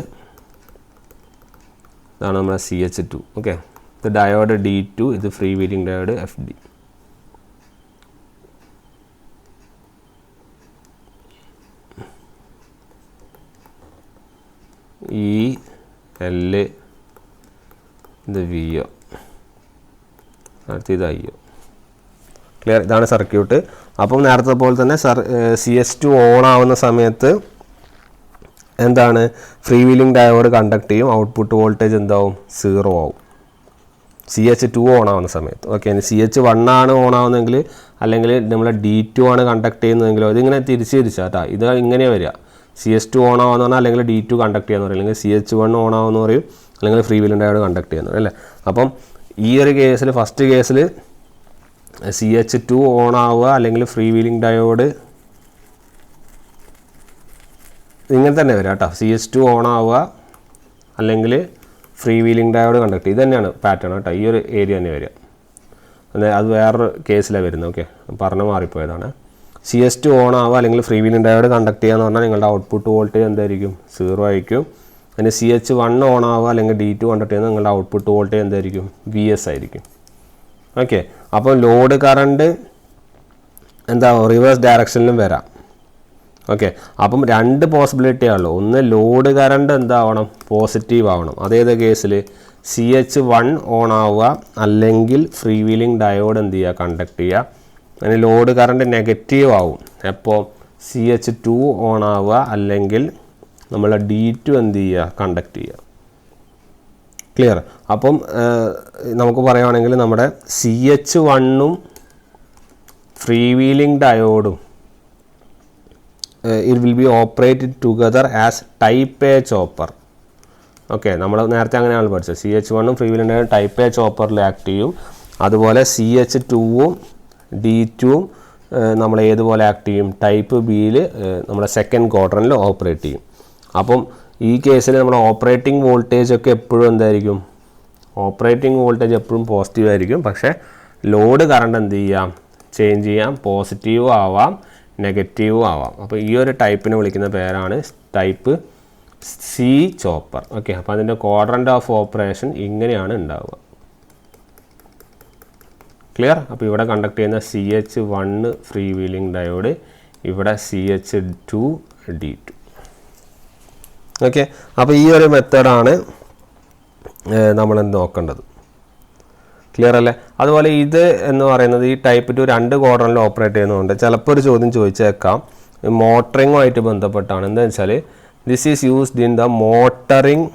ഇതാണ് നമ്മുടെ CH2. ഓക്കെ. ഇത് ഡയോഡ് D2, ഇത് free wheeling diode FD. EL, ഇത് VO, അടുത്ത് ഇത് IO. ക്ലിയർ. ഇതാണ് സർക്യൂട്ട്. അപ്പം നേരത്തെ പോലെ തന്നെ CS2 ഓൺ ആവുന്ന സമയത്ത് എന്താണ്, ഫ്രീ വീലിംഗ് ഡയോഡ് കണ്ടക്ട് ചെയ്യും, ഔട്ട്പുട്ട് വോൾട്ടേജ് എന്താവും, 0 ആവും. CH2 ഓൺ ആവുന്ന സമയത്ത്. ഓക്കെ. ഇനി CH1 ആണ് ഓൺ ആവുന്നതെങ്കിൽ, അല്ലെങ്കിൽ നമ്മളെ D2 ആണ് കണ്ടക്ട് ചെയ്യുന്നതെങ്കിലോ, ഇതിങ്ങനെ തിരിച്ചാട്ടാ. ഇത് ഇങ്ങനെ വരിക, CS2 ഓൺ ആവുന്ന പറഞ്ഞാൽ അല്ലെങ്കിൽ D2 കണ്ടക്ട് ചെയ്യാന്ന് പറയും, അല്ലെങ്കിൽ CH1 ഓൺ ആവുമെന്ന് പറയും, അല്ലെങ്കിൽ ഫ്രീ വീലിംഗ് ഡയോഡ് കണ്ടക്ട് ചെയ്യുന്നു അല്ലേ. അപ്പം ഈ ഒരു കേസിൽ, ഫസ്റ്റ് കേസിൽ CH2 ഓൺ ആവുക, അല്ലെങ്കിൽ ഫ്രീ വീലിംഗ് ഡയോഡ് ഇങ്ങനെ തന്നെ വരിക കേട്ടോ. CH2 ഓൺ ആവുക, അല്ലെങ്കിൽ ഫ്രീ വീലിംഗ് ഡയോഡ് കണ്ടക്ട് ചെയ്യും. ഇത് തന്നെയാണ് പാറ്റേൺ കേട്ടോ. ഈ ഒരു ഏരിയ തന്നെ വരിക. അത് വേറൊരു കേസിലാണ് വരുന്നത്. ഓക്കെ, പറഞ്ഞ് മാറിപ്പോയതാണ്. CS2 ഓൺ ആവുക, അല്ലെങ്കിൽ ഫ്രീ വീലിംഗ് ഡയോഡ് കണ്ടക്ട് ചെയ്യുക എന്ന് പറഞ്ഞാൽ നിങ്ങളുടെ ഔട്ട്പുട്ട് വോൾട്ടേജ് എന്തായിരിക്കും, 0 ആയിരിക്കും. അതിന് CH1 ഓൺ ആവുക, അല്ലെങ്കിൽ D2 കണ്ടക്ട് ചെയ്യുന്നത് നിങ്ങളുടെ ഔട്ട്പുട്ട് വോൾട്ടേജ് എന്തായിരിക്കും, VS ആയിരിക്കും. ഓക്കെ. അപ്പോൾ ലോഡ് കറണ്ട് റിവേഴ്സ് ഡയറക്ഷനിലും വരാം. ഓക്കെ. അപ്പം 2 പോസിബിലിറ്റി ആണല്ലോ. ഒന്ന്, ലോഡ് കറണ്ട് എന്താവണം, പോസിറ്റീവ് ആവണം. അതേത് കേസിൽ, CH1 ഓൺ ആവുക, അല്ലെങ്കിൽ ഫ്രീ വീലിംഗ് ഡയോഡ് എന്ത് ചെയ്യുക, കണ്ടക്ട് ചെയ്യുക. അതിന് ലോഡ് കറണ്ട് നെഗറ്റീവ് ആവും. എപ്പോൾ, CH2 ഓൺ ആവുക, അല്ലെങ്കിൽ നമ്മൾ D2 എന്ത് ചെയ്യുക, കണ്ടക്ട് ചെയ്യുക. ക്ലിയർ. അപ്പം നമുക്ക് പറയുകയാണെങ്കിൽ നമ്മുടെ CH1ഉം ഫ്രീ വീലിംഗ് ഡയോഡും it will be operated together as type A chopper. Okay, നമ്മൾ നേരത്തെ അങ്ങനെയാണ് പഠിച്ചത്. CH1ഉം ഫ്രീ വീലിംഗ് ഡയോഡും ടൈപ്പ് എ ചോപ്പറിൽ ആക്ട് ചെയ്യും. അതുപോലെ CH2ഉം D2ഉം നമ്മൾ ഏതുപോലെ ആക്ട് ചെയ്യും? ടൈപ്പ് ബിയിൽ നമ്മുടെ സെക്കൻഡ് ക്വാഡ്രൻറ്റിൽ ഓപ്പറേറ്റ് ചെയ്യും. അപ്പം ഈ കേസിൽ നമ്മുടെ ഓപ്പറേറ്റിംഗ് വോൾട്ടേജ് ഒക്കെ എപ്പോഴും എന്തായിരിക്കും? ഓപ്പറേറ്റിംഗ് വോൾട്ടേജ് എപ്പോഴും പോസിറ്റീവ് ആയിരിക്കും. പക്ഷേ ലോഡ് കറണ്ട് എന്ത് ചെയ്യാം? ചേഞ്ച് ചെയ്യാം. പോസിറ്റീവും ആവാം, നെഗറ്റീവും ആവാം. അപ്പോൾ ഈ ഒരു ടൈപ്പിനെ വിളിക്കുന്ന പേരാണ് ടൈപ്പ് സി ചോപ്പർ. ഓക്കെ, അപ്പോൾ അതിൻ്റെ ക്വാഡ്രൻ്റ് ഓഫ് ഓപ്പറേഷൻ ഇങ്ങനെയാണ് ഉണ്ടാവുക. ക്ലിയർ? അപ്പോൾ ഇവിടെ കണ്ടക്ട് ചെയ്യുന്ന CH1 ഫ്രീ വീലിംഗ് ഡയോഡ്, ഇവിടെ CH2 D2. ഓക്കെ, അപ്പോൾ ഈ ഒരു മെത്തേഡാണ് നമ്മൾ നോക്കേണ്ടത്. ക്ലിയർ അല്ലേ? അതുപോലെ ഇത് എന്ന് പറയുന്നത് ഈ ടൈപ്പ് 2 2 ക്വാഡ്രൻറ്റിൽ ഓപ്പറേറ്റ് ചെയ്യുന്നതുകൊണ്ട് ചിലപ്പോൾ ഒരു ചോദ്യം ചോദിച്ചേക്കാം, മോട്ടറിങ്ങുമായിട്ട് ബന്ധപ്പെട്ടാണ്. എന്താണെന്ന് വെച്ചാൽ this is used in the motoring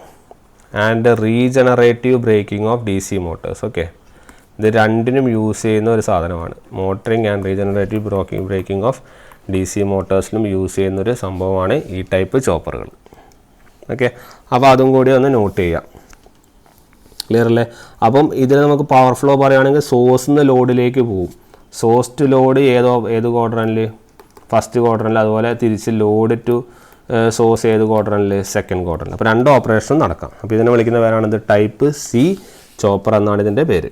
and regenerative braking of DC motors. Okay, ഇത് രണ്ടിനും യൂസ് ചെയ്യുന്ന ഒരു സാധനമാണ്. Motoring and regenerative braking of DC മോട്ടേഴ്സിലും യൂസ് ചെയ്യുന്നൊരു സംഭവമാണ് ഈ ടൈപ്പ് ചോപ്പറുകൾ. ഓക്കെ, അപ്പോൾ അതും കൂടി ഒന്ന് നോട്ട് ചെയ്യാം. ക്ലിയർ അല്ലേ? അപ്പം ഇതിൽ നമുക്ക് പവർ ഫ്ലോ പറയുകയാണെങ്കിൽ സോഴ്സിൽ നിന്ന് ലോഡിലേക്ക് പോകും. സോഴ്സ് ടു ലോഡ് ഏത് ക്വാഡ്രൻറ്റിൽ? ഫസ്റ്റ് ക്വാഡ്രൻറ്റിൽ. അതുപോലെ തിരിച്ച് ലോഡ് ടു സോഴ്സ് ഏത് ക്വാഡ്രൻറ്റിൽ? സെക്കൻഡ് ക്വാഡ്രൻറ്റിൽ. അപ്പോൾ 2 ഓപ്പറേഷനും നടക്കാം. അപ്പോൾ ഇതിനെ വിളിക്കുന്ന പേരാണ് ഇത് ടൈപ്പ് സി ചോപ്പർ എന്നാണ് ഇതിൻ്റെ പേര്.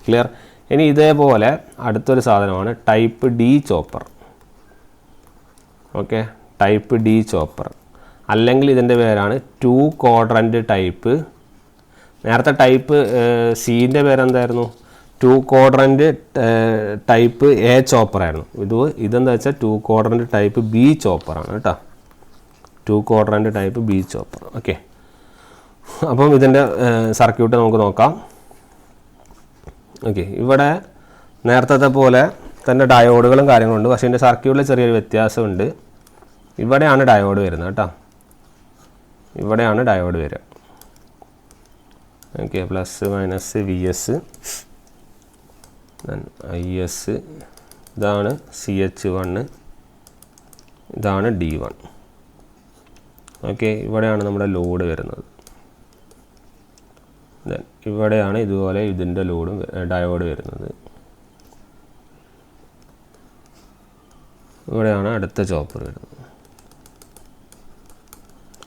ക്ലിയർ? ഇനി ഇതേപോലെ അടുത്തൊരു സാധനമാണ് type D chopper. Okay, type D chopper അല്ലെങ്കിൽ ഇതിൻ്റെ പേരാണ് 2 ക്വാഡ്രൻറ്റ് ടൈപ്പ്. നേരത്തെ ടൈപ്പ് സീൻ്റെ പേരെന്തായിരുന്നു? 2 ക്വാഡ്രൻറ്റ് ടൈപ്പ് എ ചോപ്പറായിരുന്നു. ഇതെന്താ വെച്ചാൽ 2 ക്വാഡ്രൻറ്റ് ടൈപ്പ് ബി ചോപ്പറാണ് കേട്ടോ. 2 quadrant type B chopper. Okay, അപ്പം ഇതിൻ്റെ സർക്യൂട്ട് നമുക്ക് നോക്കാം. ഓക്കെ, ഇവിടെ നേരത്തെ പോലെ തന്നെ ഡയോഡുകളും കാര്യങ്ങളുണ്ട്. പക്ഷേ ഇതിൻ്റെ സർക്യൂട്ടിൽ ചെറിയൊരു വ്യത്യാസമുണ്ട്. ഇവിടെയാണ് ഡയോഡ് വരുന്നത് കേട്ടോ. ഇവിടെയാണ് ഡയോഡ് വരിക. Okay, plus minus VS, IS, ഇതാണ് CH1, ഇതാണ് D1. ഓക്കെ, ഇവിടെയാണ് നമ്മുടെ ലോഡ് വരുന്നത്. ഇവിടെയാണ് ഇതുപോലെ ഇതിൻ്റെ ലോഡും ഡയോഡ് വരുന്നത്. ഇവിടെയാണ് അടുത്ത ചോപ്പർ വരുന്നത്.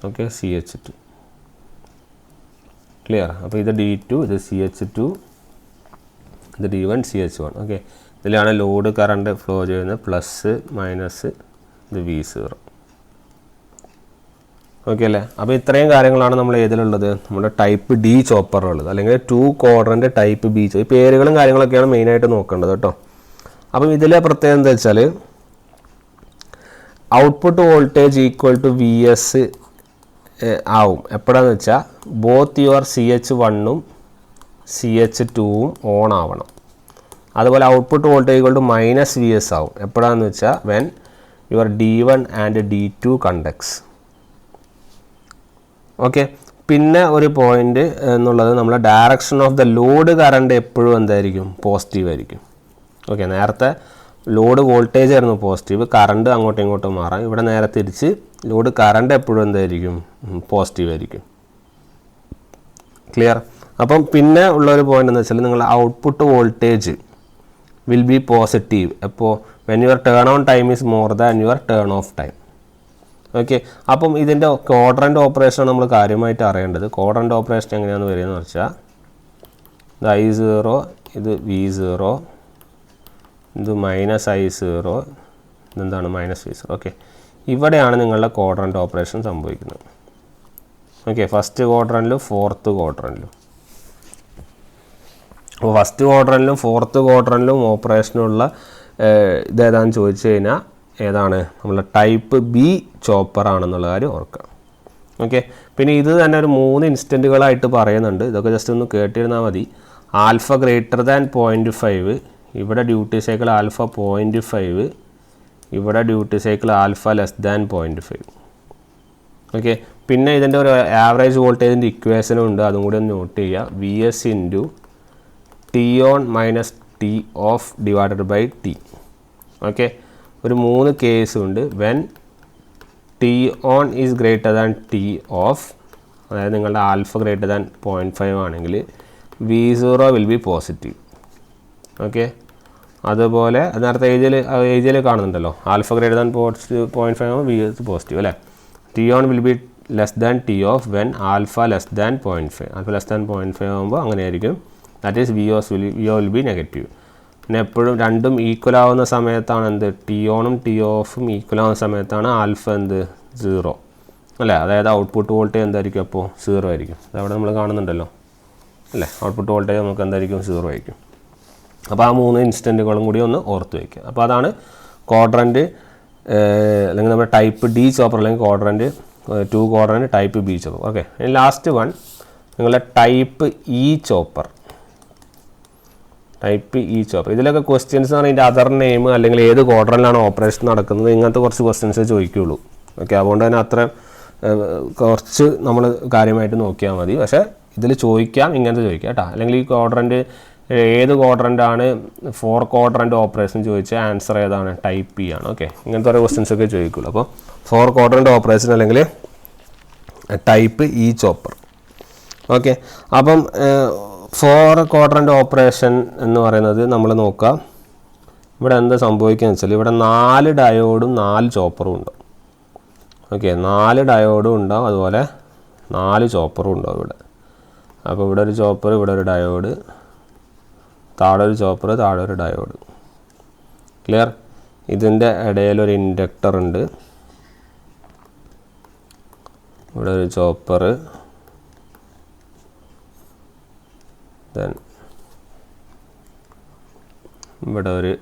Okay, CH2. ക്ലിയർ? അപ്പോൾ ഇത് D2, ഇത് CH2, ഇത് D1, CH1. ഓക്കെ, ഇതിലാണ് ലോഡ് കറണ്ട് ഫ്ലോ ചെയ്യുന്നത്. പ്ലസ് മൈനസ് ഇത് V0. ഓക്കെ അല്ലേ? അപ്പോൾ ഇത്രയും കാര്യങ്ങളാണ് നമ്മൾ ഏതിലുള്ളത്? നമ്മുടെ ടൈപ്പ് ഡി ചോപ്പറുള്ളത്, അല്ലെങ്കിൽ 2 ക്വാഡ്രൻറ്റ് ടൈപ്പ് ബി. ഈ പേരുകളും കാര്യങ്ങളൊക്കെയാണ് മെയിനായിട്ട് നോക്കേണ്ടത് കേട്ടോ. അപ്പം ഇതിലെ പ്രത്യേകത എന്താ വെച്ചാൽ output voltage equal to VS ആവും. എപ്പോഴാന്ന് വെച്ചാൽ ബോത്ത് യുവർ CH1ഉം CH2ഉം ഓൺ ആവണം. അതുപോലെ output voltage equal to -VS ആവും. എപ്പോഴാന്ന് വെച്ചാൽ when your D1 and D2 conducts. Okay, പിന്നെ ഒരു പോയിൻ്റ് എന്നുള്ളത് നമ്മളെ direction of the load current എപ്പോഴും എന്തായിരിക്കും? പോസിറ്റീവ് ആയിരിക്കും. ഓക്കെ, നേരത്തെ ലോഡ് വോൾട്ടേജ് ആയിരുന്നു പോസിറ്റീവ്, കറണ്ട് അങ്ങോട്ടും ഇങ്ങോട്ടും മാറാം. ഇവിടെ നേരെ തിരിച്ച് ലോഡ് കറണ്ട് എപ്പോഴും എന്തായിരിക്കും? പോസിറ്റീവ് ആയിരിക്കും. ക്ലിയർ? അപ്പം പിന്നെ ഉള്ളൊരു പോയിൻ്റ് എന്ന് വെച്ചാൽ നിങ്ങളുടെ output voltage will be positive എപ്പോൾ? When your turn on time is more than your turn off time. Okay, അപ്പം ഇതിൻ്റെ ക്വാഡ്രൻ്റ് ഓപ്പറേഷൻ നമ്മൾ കാര്യമായിട്ട് അറിയേണ്ടത്. ക്വാഡ്രൻ്റ് ഓപ്പറേഷൻ എങ്ങനെയാണെന്ന് വരുന്നതെന്ന് വെച്ചാൽ ഇത് I0, ഇത് V0, ഇത് -I0, ഇതെന്താണ് -V0. ഓക്കെ, ഇവിടെയാണ് നിങ്ങളുടെ ക്വാഡ്രൻ്റ് ഓപ്പറേഷൻ സംഭവിക്കുന്നത്. ഓക്കെ, ഫസ്റ്റ് ക്വാഡ്രൻറ്റിലും ഫോർത്ത് ക്വാഡ്രൻറ്റിലും. അപ്പോൾ ഫസ്റ്റ് ക്വാഡ്രൻറ്റിലും ഫോർത്ത് ക്വാഡ്രൻറ്റിലും ഓപ്പറേഷനുള്ള ഇതേതാണെന്ന് ചോദിച്ചു കഴിഞ്ഞാൽ ഏതാണ്? നമ്മളെ ടൈപ്പ് ബി ചോപ്പർ ആണെന്നുള്ള കാര്യം ഓർക്കുക. ഓക്കെ, പിന്നെ ഇത് തന്നെ ഒരു 3 ഇൻസ്റ്റൻറ്റുകളായിട്ട് പറയുന്നുണ്ട്. ഇതൊക്കെ ജസ്റ്റ് ഒന്ന് കേട്ടിരുന്നാൽ മതി. ആൽഫ ഗ്രേറ്റർ ദാൻ 0.5, ഇവിടെ ഡ്യൂട്ടി സൈക്കിൾ ആൽഫ 0.5, ഇവിടെ duty cycle alpha less than 0.5. Okay, പിന്നെ ഇതിൻ്റെ ഒരു ആവറേജ് വോൾട്ടേജിൻ്റെ ഇക്വേഷനും ഉണ്ട്. അതും കൂടി ഒന്ന് നോട്ട് ചെയ്യുക. VS into T on minus T off divided by T. Okay, ഒരു 3 കേസുണ്ട്. When T on is greater than T off, അതായത് നിങ്ങളുടെ ആൽഫ ഗ്രേറ്റർ ദാൻ 0.5 ആണെങ്കിൽ V0 will be positive. Okay, അതുപോലെ നേരത്തെ ഏജിൽ കാണുന്നുണ്ടല്ലോ ആൽഫ ഗ്രേറ്റർ ദാൻ 0.5 ആകുമ്പോൾ വി ഇസ് പോസിറ്റീവ് അല്ലേ. T on will be less than T of when alpha less than 0.5. Alpha less than 0.5 ആകുമ്പോൾ അങ്ങനെയായിരിക്കും. That is we will be negative. പിന്നെ എപ്പോഴും രണ്ടും ഈക്വൽ ആവുന്ന സമയത്താണ് എന്ത്, ടി ഓണും ടി ഓഫും ഈക്വൽ ആവുന്ന സമയത്താണ് ആൽഫ എന്ത് 0 അല്ലേ. അതായത് ഔട്ട്പുട്ട് വോൾട്ടേജ് എന്തായിരിക്കും അപ്പോൾ 0 ആയിരിക്കും. അതവിടെ നമ്മൾ കാണുന്നുണ്ടല്ലോ അല്ലേ. ഔട്ട്പുട്ട് വോൾട്ടേജ് നമുക്ക് എന്തായിരിക്കും 0 ആയിരിക്കും. അപ്പോൾ ആ 3 ഇൻസ്റ്റൻറ്റുകളും കൂടി ഒന്ന് ഓർത്ത് വയ്ക്കുക. അപ്പോൾ അതാണ് ക്വാഡ്രൻറ്റ് അല്ലെങ്കിൽ നമ്മുടെ ടൈപ്പ് ഡി ചോപ്പർ അല്ലെങ്കിൽ quadrant 2 quadrant type B chopper. Okay, ഇനി ലാസ്റ്റ് വൺ നിങ്ങളുടെ type E chopper. Type E chopper ഇതിലൊക്കെ ക്വസ്റ്റ്യൻസ് എന്ന് പറഞ്ഞാൽ ഇതിൻ്റെ അതർ നെയിം അല്ലെങ്കിൽ ഏത് ക്വാഡ്രൻറ്റിലാണ് ഓപ്പറേഷൻ നടക്കുന്നത്, ഇങ്ങനത്തെ കുറച്ച് ക്വസ്റ്റ്യൻസേ ചോദിക്കുകയുള്ളൂ. ഓക്കെ, അതുകൊണ്ട് തന്നെ അത്ര കുറച്ച് നമ്മൾ കാര്യമായിട്ട് നോക്കിയാൽ മതി. പക്ഷേ ഇതിൽ ചോദിക്കാം, ഇങ്ങനത്തെ ചോദിക്കാം കേട്ടോ. അല്ലെങ്കിൽ ഈ ക്വാഡ്രൻറ്റ് ഏത് ക്വാഡ്രൻ്റാണ് 4 ക്വാഡ്രൻ്റ് ഓപ്പറേഷൻ ചോദിച്ചാൽ ആൻസർ ഏതാണ്, ടൈപ്പ് ഇ ആണ്. ഓക്കെ, ഇങ്ങനത്തെ ഓരോ ക്വസ്റ്റ്യൻസ് ഒക്കെ ചോദിക്കുള്ളൂ. അപ്പോൾ 4 ക്വാഡ്രൻ്റ് ഓപ്പറേഷൻ അല്ലെങ്കിൽ ടൈപ്പ് ഇ ചോപ്പർ. ഓക്കെ, അപ്പം 4 ക്വാഡ്രൻ്റ് ഓപ്പറേഷൻ എന്ന് പറയുന്നത് നമ്മൾ നോക്കാം. ഇവിടെ എന്താ സംഭവിക്കുക വെച്ചാൽ ഇവിടെ 4 ഡയോഡും 4 ചോപ്പറും ഉണ്ട്. ഓക്കെ, 4 ഡയോഡും ഉണ്ടാവും, അതുപോലെ 4 ചോപ്പറും ഉണ്ടാവും ഇവിടെ. അപ്പോൾ ഇവിടെ ഒരു ചോപ്പർ, ഇവിടെ ഒരു ഡയോഡ്, താഴെ ഒരു ചോപ്പർ, താഴെ ഒരു ഡയോഡ്. ക്ലിയർ? ഇതിൻ്റെ ഇടയിലൊരു ഇൻഡക്ടർ ഉണ്ട്. ഇവിടെ ഒരു ചോപ്പർ, ദെൻ ഇവിടെ ഒരു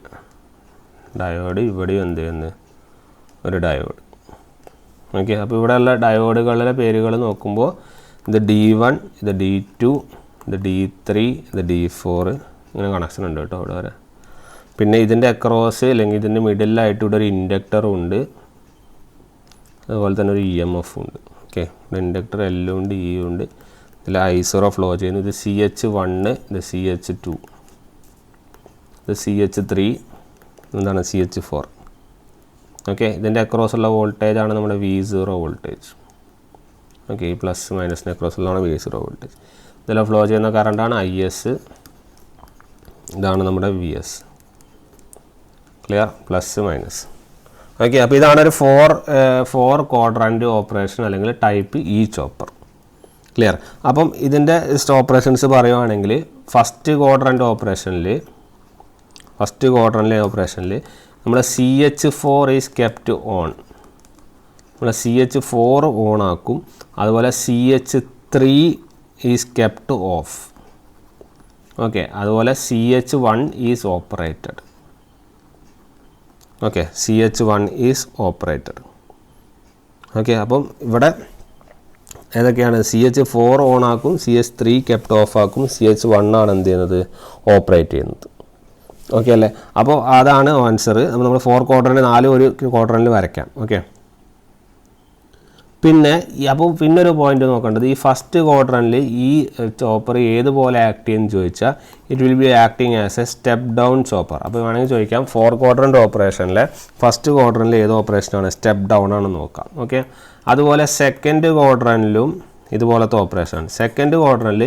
ഡയോഡ്, ഇവിടെയും എന്ത് ചെയ്യുന്നത് ഒരു ഡയോഡ്. ഓക്കെ, അപ്പോൾ ഇവിടെയുള്ള ഡയോഡുകളുടെ പേരുകൾ നോക്കുമ്പോൾ ഇത് D1, ഇത് D2, ഇത് D3, ഇത് D4 ഇങ്ങനെ കണക്ഷൻ ഉണ്ട് കേട്ടോ ഇവിടെ വരെ. പിന്നെ ഇതിൻ്റെ അക്രോസ് അല്ലെങ്കിൽ ഇതിൻ്റെ മിഡിലായിട്ട് ഇവിടെ ഒരു ഇൻഡക്ടറും ഉണ്ട്, അതുപോലെ തന്നെ ഒരു EMF ഉണ്ട്. ഓക്കെ, ഇവിടെ ഇൻഡക്ടർ L ഉണ്ട്, E ഉണ്ട്. ഇതിൽ I0 ഫ്ലോ ചെയ്യുന്നു. ഇത് CH1, ഇത് CH2, ഇത് CH3, എന്താണ് CH4. ഓക്കെ, ഇതിൻ്റെ അക്രോസുള്ള വോൾട്ടേജ് ആണ് നമ്മുടെ V0 വോൾട്ടേജ്. ഓക്കെ, ഈ പ്ലസ് മൈനസിൻ്റെ അക്രോസുള്ളതാണ് V0 വോൾട്ടേജ്. ഇതിൽ ഫ്ലോ ചെയ്യുന്ന കറണ്ടാണ് IS, ഇതാണ് നമ്മുടെ VS. Clear? Plus minus. Okay, അപ്പോൾ ഇതാണ് ഒരു 4 ക്വാഡ്രൻ്റ് ഓപ്പറേഷൻ അല്ലെങ്കിൽ ടൈപ്പ് ഇ ചോപ്പർ. ക്ലിയർ? അപ്പം ഇതിൻ്റെ ഓപ്പറേഷൻസ് പറയുവാണെങ്കിൽ ഫസ്റ്റ് ക്വാഡ്രൻ്റ് ഓപ്പറേഷനിൽ നമ്മൾ CH4 ഈസ് കെപ്റ്റ് ഓൺ. നമ്മൾ CH4 ഓൺ ആക്കും. അതുപോലെ CH3 is kept off. Okay, അതുപോലെ CH1 is operated. Okay, CH1 is operated. Okay, അപ്പം ഇവിടെ ഏതൊക്കെയാണ്? CH4 ഓൺ ആക്കും, CH3 കെപ്റ്റ് ഓഫ് ആക്കും, CH1 ആണ് എന്ത് ചെയ്യുന്നത്, ഓപ്പറേറ്റ് ചെയ്യുന്നത്. ഓക്കെ അല്ലേ? അപ്പോൾ അതാണ് ആൻസർ. അപ്പോൾ നമ്മൾ 4 ക്വാഡ്രൻ്റ് 4 ഒരു ക്വാഡ്രൻ്റിൽ വരയ്ക്കാം. ഓക്കെ, പിന്നെ ഒരു പോയിന്റ് നോക്കേണ്ടത്, ഈ ഫസ്റ്റ് ക്വാഡ്രൻ്റിൽ ഈ ചോപ്പർ ഏതുപോലെ ആക്ട് ചെയ്യുമെന്ന് ചോദിച്ചാൽ it will B acting as A step down chopper. അപ്പോൾ വേണമെങ്കിൽ ചോദിക്കാം 4 ക്വാഡ്രൻ്റ് ഓപ്പറേഷനിലെ ഫസ്റ്റ് ക്വാഡ്രൻ്റിൽ ഏത് ഓപ്പറേഷനാണ്, സ്റ്റെപ്പ് ഡൗൺ ആണെന്ന് നോക്കാം. ഓക്കെ, അതുപോലെ സെക്കൻഡ് ക്വാഡ്രൻ്റിലും ഇതുപോലത്തെ ഓപ്പറേഷൻ. സെക്കൻഡ് ക്വാഡ്രൻ്റിൽ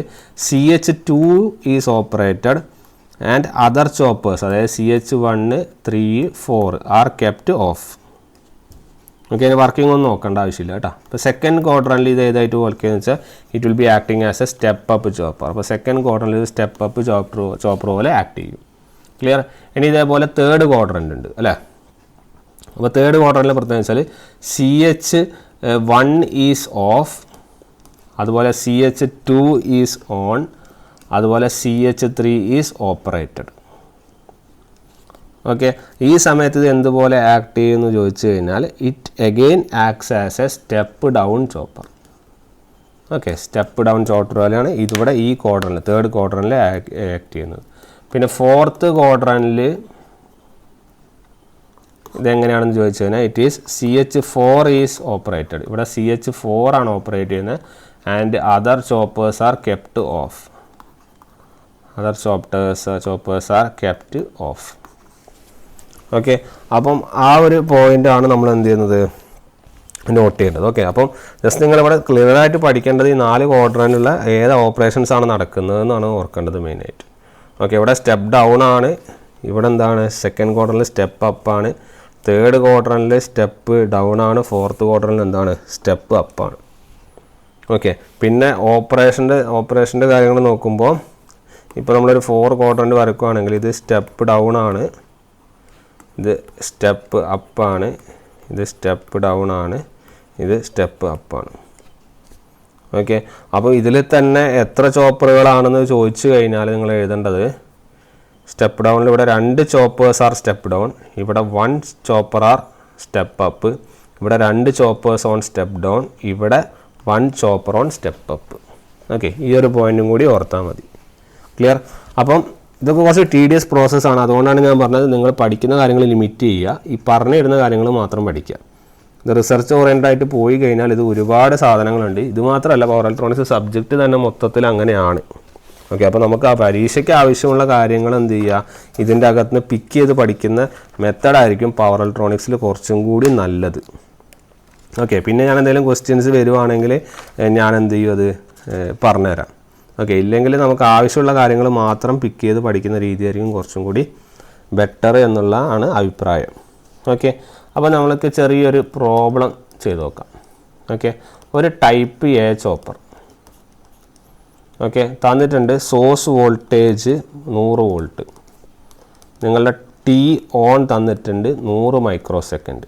CH2 is operated and other choppers, അതായത് CH1, 3, 4 are kept off. Okay, അതിന് വർക്കിംഗ് ഒന്നും നോക്കേണ്ട ആവശ്യമില്ല കേട്ടോ. അപ്പോൾ സെക്കൻഡ് ക്വാഡ്രൻ്റിൽ ഇത് ഏതായിട്ട് വർക്ക് ചെയ്യുന്നത് വെച്ചാൽ it will B acting as A step up chopper. അപ്പോൾ സെക്കൻഡ് ക്വാഡ്രൻ്റിൽ ഇത് സ്റ്റെപ്പ് അപ്പ് ചോപ്പർ പോലെ ആക്ട് ചെയ്യും. ക്ലിയർ? ഇനി ഇതേപോലെ തേർഡ് ക്വാഡ്രൻ്റ് ഉണ്ട് അല്ലേ. അപ്പോൾ തേർഡ് ക്വാഡ്രൻ്റിൽ പ്രത്യേകം വെച്ചാൽ CH1 ഈസ് ഓഫ്, അതുപോലെ CH2 ഈസ് ഓൺ, അതുപോലെ CH3 ഈസ് ഓപ്പറേറ്റഡ്. ഓക്കെ, ഈ സമയത്ത് ഇത് എന്തുപോലെ ആക്ട് ചെയ്യുമെന്ന് ചോദിച്ചു കഴിഞ്ഞാൽ it again acts as A step down chopper. Okay, step down chopper പോലെയാണ് ഇതിവിടെ ഈ ക്വാഡ്രൻ്റിൽ തേർഡ് ക്വാഡ്രൻ്റിൽ ആക്ട് ചെയ്യുന്നത്. പിന്നെ ഫോർത്ത് ക്വാഡ്രൻ്റിൽ ഇതെങ്ങനെയാണെന്ന് ചോദിച്ചു കഴിഞ്ഞാൽ it is CH4 is operated. ഇവിടെ CH4 ആണ് ഓപ്പറേറ്റ് ചെയ്യുന്നത് and other choppers R kept of. Other choppers R kept off. Okay, അപ്പം ആ ഒരു പോയിൻ്റാണ് നമ്മൾ എന്ത് ചെയ്യുന്നത്, നോട്ട് ചെയ്യേണ്ടത്. ഓക്കെ, അപ്പം ജസ്റ്റ് നിങ്ങളിവിടെ ക്ലിയറായിട്ട് പഠിക്കേണ്ടത് ഈ 4 ക്വാഡ്രൻ്റിലുള്ള ഏത് ഓപ്പറേഷൻസ് ആണ് നടക്കുന്നതെന്നാണ് ഓർക്കേണ്ടത് മെയിനായിട്ട്. ഓക്കെ, ഇവിടെ സ്റ്റെപ്പ് ഡൗൺ ആണ്, ഇവിടെ എന്താണ് സെക്കൻഡ് ക്വാർട്ടറിൽ സ്റ്റെപ്പ് അപ്പാണ്, തേർഡ് ക്വാർട്ടറിൽ സ്റ്റെപ്പ് ഡൗൺ ആണ്, ഫോർത്ത് ക്വാർട്ടറിൽ എന്താണ് സ്റ്റെപ്പ് അപ്പാണ്. ഓക്കെ, പിന്നെ ഓപ്പറേഷൻ്റെ കാര്യങ്ങൾ നോക്കുമ്പോൾ ഇപ്പോൾ നമ്മളൊരു 4 ക്വാർട്ടറിൻ്റെ വരക്കുകയാണെങ്കിൽ ഇത് സ്റ്റെപ്പ് ഡൗൺ ആണ്, ഇത് സ്റ്റെപ്പ് അപ്പാണ്, ഇത് സ്റ്റെപ്പ് ഡൗൺ ആണ്, ഇത് സ്റ്റെപ്പ് അപ്പാണ്. ഓക്കെ, അപ്പോൾ ഇതിൽ തന്നെ എത്ര ചോപ്പറുകളാണെന്ന് ചോദിച്ചു കഴിഞ്ഞാൽ നിങ്ങൾ എഴുതേണ്ടത് സ്റ്റെപ്പ് ഡൗണിൽ ഇവിടെ 2 ചോപ്പേഴ്സ് ആർ സ്റ്റെപ്പ് ഡൗൺ, ഇവിടെ 1 ചോപ്പർ ആർ സ്റ്റെപ്പ് അപ്പ്, ഇവിടെ 2 ചോപ്പേഴ്സ് ഓൺ സ്റ്റെപ്പ് ഡൗൺ, ഇവിടെ 1 chopper on step up. Okay, ഈ ഒരു പോയിന്റും കൂടി ഓർത്താൽ മതി. ക്ലിയർ? അപ്പം ഇതൊക്കെ കുറച്ച് ടീഡിയസ് പ്രോസസ്സാണ്. അതുകൊണ്ടാണ് ഞാൻ പറഞ്ഞത് നിങ്ങൾ പഠിക്കുന്ന കാര്യങ്ങൾ ലിമിറ്റ് ചെയ്യുക, ഈ പറഞ്ഞിരുന്ന കാര്യങ്ങൾ മാത്രം പഠിക്കുക. ഇത് റിസർച്ച് ഓറിയൻറ്റഡ് ആയിട്ട് പോയി കഴിഞ്ഞാൽ ഇത് ഒരുപാട് സാധനങ്ങളുണ്ട്. ഇത് മാത്രമല്ല, പവർ ഇലക്ട്രോണിക്സ് സബ്ജക്റ്റ് തന്നെ മൊത്തത്തിൽ അങ്ങനെയാണ്. ഓക്കെ, അപ്പോൾ നമുക്ക് ആ പരീക്ഷയ്ക്ക് ആവശ്യമുള്ള കാര്യങ്ങൾ എന്ത് ചെയ്യുക, ഇതിൻ്റെ അകത്ത് നിന്ന് പിക്ക് ചെയ്ത് പഠിക്കുന്ന മെത്തഡായിരിക്കും പവർ ഇലക്ട്രോണിക്സിൽ കുറച്ചും കൂടി നല്ലത്. ഓക്കെ, പിന്നെ ഞാൻ എന്തെങ്കിലും ക്വസ്റ്റ്യൻസ് വരുവാണെങ്കിൽ ഞാൻ എന്ത് ചെയ്യും, അത് പറഞ്ഞുതരാം. ഓക്കെ, ഇല്ലെങ്കിൽ നമുക്ക് ആവശ്യമുള്ള കാര്യങ്ങൾ മാത്രം പിക്ക് ചെയ്ത് പഠിക്കുന്ന രീതിയായിരിക്കും കുറച്ചും കൂടി ബെറ്റർ എന്നുള്ളതാണ് അഭിപ്രായം. ഓക്കെ, അപ്പോൾ നമ്മൾക്ക് ചെറിയൊരു പ്രോബ്ലം ചെയ്ത് നോക്കാം. ഓക്കെ, ഒരു ടൈപ്പ് എ ചോപ്പർ ഓക്കെ തന്നിട്ടുണ്ട്. സോഴ്സ് വോൾട്ടേജ് 100 വോൾട്ട്, നിങ്ങളുടെ ടി ഓൺ തന്നിട്ടുണ്ട് 100 മൈക്രോ സെക്കൻഡ്,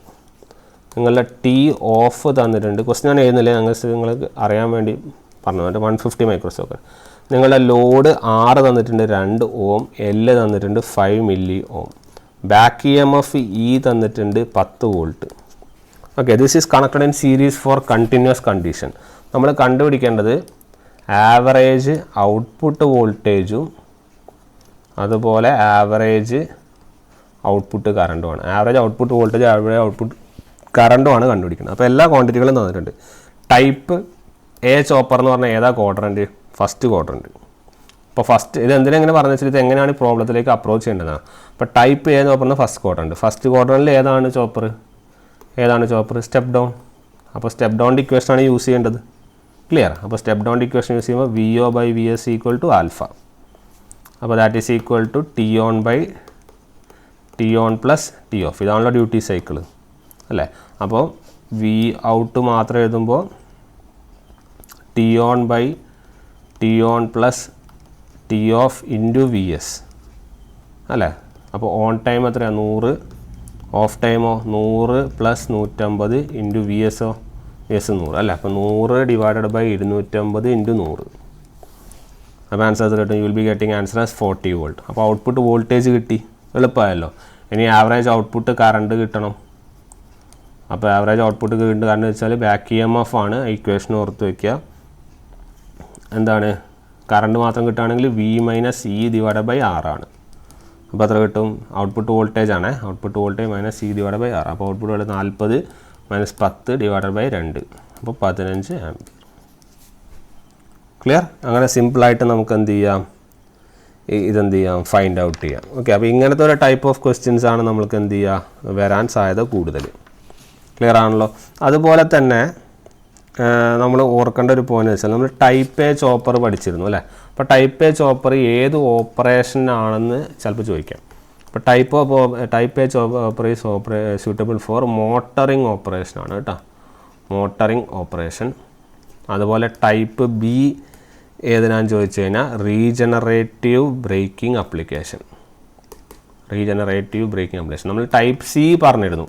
നിങ്ങളുടെ ടി ഓഫ് തന്നിട്ടുണ്ട്. ക്വസ്റ്റ്യൻ ഞാൻ എഴുതുന്നില്ല, നിങ്ങൾക്ക് അറിയാൻ വേണ്ടി പറഞ്ഞു, 150 മൈക്രോ സെക്കൻഡ്. നിങ്ങളുടെ ലോഡ് 6 തന്നിട്ടുണ്ട് 2 ഓം, എൽ തന്നിട്ടുണ്ട് 5 milli ohm, back E M F E തന്നിട്ടുണ്ട് 10 volt. Okay, this is connected in series for continuous condition. നമ്മൾ കണ്ടുപിടിക്കേണ്ടത് ആവറേജ് ഔട്ട്പുട്ട് വോൾട്ടേജും അതുപോലെ ആവറേജ് ഔട്ട്പുട്ട് കറണ്ടുമാണ്. Average output voltage, average output കറണ്ടുമാണ് കണ്ടുപിടിക്കുന്നത്. അപ്പോൾ എല്ലാ ക്വാണ്ടിറ്റികളും തന്നിട്ടുണ്ട്. ടൈപ്പ് എ ചോപ്പർ എന്ന് പറഞ്ഞാൽ ഏതാ ക്വാഡ്രൻറ്റ്? First quadrant. അപ്പോൾ ഫസ്റ്റ് ഇത് എന്തിനെങ്ങനെ പറഞ്ഞു വെച്ചാൽ ഇത് എങ്ങനെയാണ് ഈ പ്രോബ്ലത്തിലേക്ക് അപ്രോച്ച് ചെയ്യേണ്ടതാണ്. അപ്പോൾ ടൈപ്പ് എ എന്ന് പറഞ്ഞാൽ ഫസ്റ്റ് ക്വാഡ്രൻറ്റ്. ഫസ്റ്റ് ക്വാഡ്രൻറ്റിൽ ഏതാണ് ചോപ്പർ? Step down. അപ്പോൾ സ്റ്റെപ്പ് ഡൗണിൻ്റെ ഇക്വേഷനാണ് യൂസ് ചെയ്യേണ്ടത്. ക്ലിയർ? അപ്പോൾ സ്റ്റെപ്പ് ഡൗൺ ഇക്വേഷൻ യൂസ് ചെയ്യുമ്പോൾ V O by V S equal to alpha. അപ്പോൾ that is equal to T on by T on plus T off. ഇതാണല്ലോ ഡ്യൂട്ടി സൈക്കിൾ അല്ലേ? അപ്പോൾ വി ഔട്ട് മാത്രം എഴുതുമ്പോൾ T on by T on plus T off into V S അല്ലേ? അപ്പോൾ on time എത്രയാണ്? 100. Off ടൈമോ 100 പ്ലസ് 150 ഇൻറ്റു വി എസോ എസ് 100 അല്ലേ? അപ്പോൾ 100 ഡിവൈഡഡ് ബൈ 250 ഇൻറ്റു 100. അപ്പോൾ ആൻസർ കിട്ടും. U will be getting answer as 40 volt. അപ്പോൾ ഔട്ട്പുട്ട് വോൾട്ടേജ് കിട്ടി, എളുപ്പമായല്ലോ. ഇനി ആവറേജ് ഔട്ട്പുട്ട് കറണ്ട് കിട്ടണം. അപ്പോൾ ആവറേജ് ഔട്ട്പുട്ട് കിട്ടുന്നത് കാരണം വെച്ചാൽ ബാക്ക് ഇ എം എഫ് ആണ്. ഇക്വേഷൻ ഓർത്ത് വയ്ക്കുക. എന്താണ്? കറണ്ട് മാത്രം കിട്ടുകയാണെങ്കിൽ V minus E divide by R ആണ്. അപ്പോൾ എത്ര കിട്ടും? ഔട്ട്പുട്ട് വോൾട്ടേജ് ആണ്. Output voltage minus E divide by R. അപ്പോൾ output voltage 40 minus 10 divide by 2. അപ്പോൾ 15 ആംപിയർ. ക്ലിയർ? അങ്ങനെ സിമ്പിളായിട്ട് നമുക്ക് എന്ത് ചെയ്യാം, ഇതെന്ത് ചെയ്യാം, ഫൈൻഡ് ഔട്ട് ചെയ്യാം. ഓക്കെ, അപ്പോൾ ഇങ്ങനത്തെ ഒരു ടൈപ്പ് ഓഫ് ക്വസ്റ്റ്യൻസ് ആണ് നമ്മൾക്ക് എന്ത് ചെയ്യുക, വരാൻ സാധ്യത കൂടുതൽ. ക്ലിയർ ആണല്ലോ? അതുപോലെ തന്നെ നമ്മൾ ഓർക്കേണ്ട ഒരു പോയിന്റ് വെച്ചാൽ നമ്മൾ ടൈപ്പ് എ ചോപ്പർ പഠിച്ചിരുന്നു അല്ലേ? അപ്പോൾ ടൈപ്പ് എ ചോപ്പർ ഏത് ഓപ്പറേഷൻ ആണെന്ന് ചിലപ്പോൾ ചോദിക്കാം. അപ്പോൾ type A chopper is suitable for motoring operation ആണ് കേട്ടോ, മോട്ടറിങ് ഓപ്പറേഷൻ. അതുപോലെ ടൈപ്പ് ബി ഏതിനാന്ന് ചോദിച്ചു കഴിഞ്ഞാൽ റീജനറേറ്റീവ് ബ്രേക്കിംഗ് ആപ്ലിക്കേഷൻ. നമ്മൾ ടൈപ്പ് സി പറഞ്ഞിരുന്നു.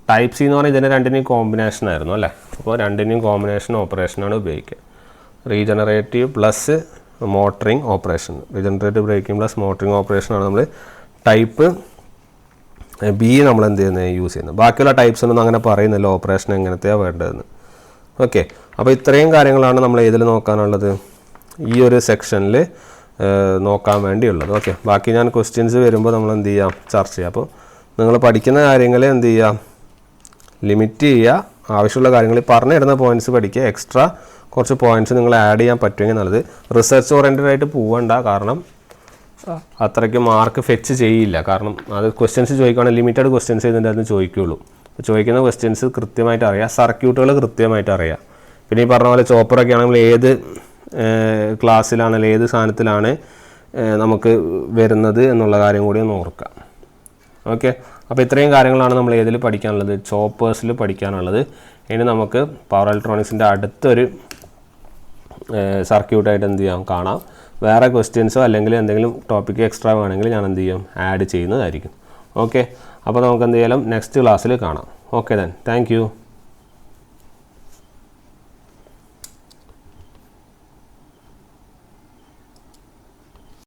ടൈപ്പ് സി എന്ന് പറഞ്ഞാൽ ഇതിൻ്റെ രണ്ടിനെയും കോമ്പിനേഷൻ ആയിരുന്നു അല്ലേ? അപ്പോൾ രണ്ടിനെയും കോമ്പിനേഷൻ ഓപ്പറേഷനാണ് ഉപയോഗിക്കുക. Regenerative plus motoring operation, regenerative braking plus motoring ഓപ്പറേഷനാണ് നമ്മൾ ടൈപ്പ് ബി നമ്മൾ എന്ത് ചെയ്യുന്നത്, യൂസ് ചെയ്യുന്നത്. ബാക്കിയുള്ള ടൈപ്സിനൊന്നും അങ്ങനെ പറയുന്നില്ല ഓപ്പറേഷൻ എങ്ങനത്തെയാണ് വേണ്ടതെന്ന്. ഓക്കെ, അപ്പോൾ ഇത്രയും കാര്യങ്ങളാണ് നമ്മൾ ഇതിൽ നോക്കാനുള്ളത്, ഈ ഒരു സെക്ഷനിൽ നോക്കാൻ വേണ്ടിയുള്ളത്. ഓക്കെ, ബാക്കി ഞാൻ ക്വസ്റ്റ്യൻസ് വരുമ്പോൾ നമ്മൾ എന്ത് ചെയ്യാം, ചർച്ച ചെയ്യാം. അപ്പോൾ നിങ്ങൾ പഠിക്കുന്ന കാര്യങ്ങൾ എന്ത് ചെയ്യുക, ലിമിറ്റ് ചെയ്യുക. ആവശ്യമുള്ള കാര്യങ്ങൾ പറഞ്ഞു തരുന്ന പോയിൻറ്റ്സ് പഠിക്കുക. എക്സ്ട്രാ കുറച്ച് പോയിൻറ്റ്സ് നിങ്ങൾ ആഡ് ചെയ്യാൻ പറ്റുമെങ്കിൽ നല്ലത്. റിസർച്ച് ഓറിയൻറ്റഡ് ആയിട്ട് പോകണ്ട, കാരണം അത്രയ്ക്ക് മാർക്ക് ഫെച്ച് ചെയ്യില്ല. കാരണം അത് ക്വസ്റ്റ്യൻസ് ചോദിക്കുകയാണെങ്കിൽ ലിമിറ്റഡ് ക്വസ്റ്റ്യൻസ് ഇതിൻ്റെ അകത്ത് ചോദിക്കുകയുള്ളൂ. ചോദിക്കുന്ന ക്വസ്റ്റ്യൻസ് കൃത്യമായിട്ട് അറിയാം, സർക്യൂട്ടുകൾ കൃത്യമായിട്ട് അറിയാം. പിന്നെ ഈ പറഞ്ഞ പോലെ ചോപ്പറൊക്കെ ആണെങ്കിൽ ഏത് ക്ലാസ്സിലാണെങ്കിൽ ഏത് സാധനത്തിലാണ് നമുക്ക് വരുന്നത് എന്നുള്ള കാര്യം കൂടി ഒന്ന് ഓർക്കാം. ഓക്കെ, അപ്പോൾ ഇത്രയും കാര്യങ്ങളാണ് നമ്മൾ ഏതിൽ പഠിക്കാനുള്ളത്, ചോപ്പേഴ്സിൽ പഠിക്കാനുള്ളത്. ഇനി നമുക്ക് പവർ ഇലക്ട്രോണിക്സിൻ്റെ അടുത്തൊരു സർക്യൂട്ടായിട്ട് എന്ത് ചെയ്യാം കാണാം. വേറെ ക്വസ്റ്റ്യൻസോ അല്ലെങ്കിൽ എന്തെങ്കിലും ടോപ്പിക്ക് എക്സ്ട്രാ വേണമെങ്കിൽ ഞാൻ എന്ത് ചെയ്യും ആഡ് ചെയ്യുന്നതായിരിക്കും. ഓക്കെ, അപ്പോൾ നമുക്ക് എന്ത് ചെയ്യാം നെക്സ്റ്റ് ക്ലാസ്സിൽ കാണാം. Okay then, thank you.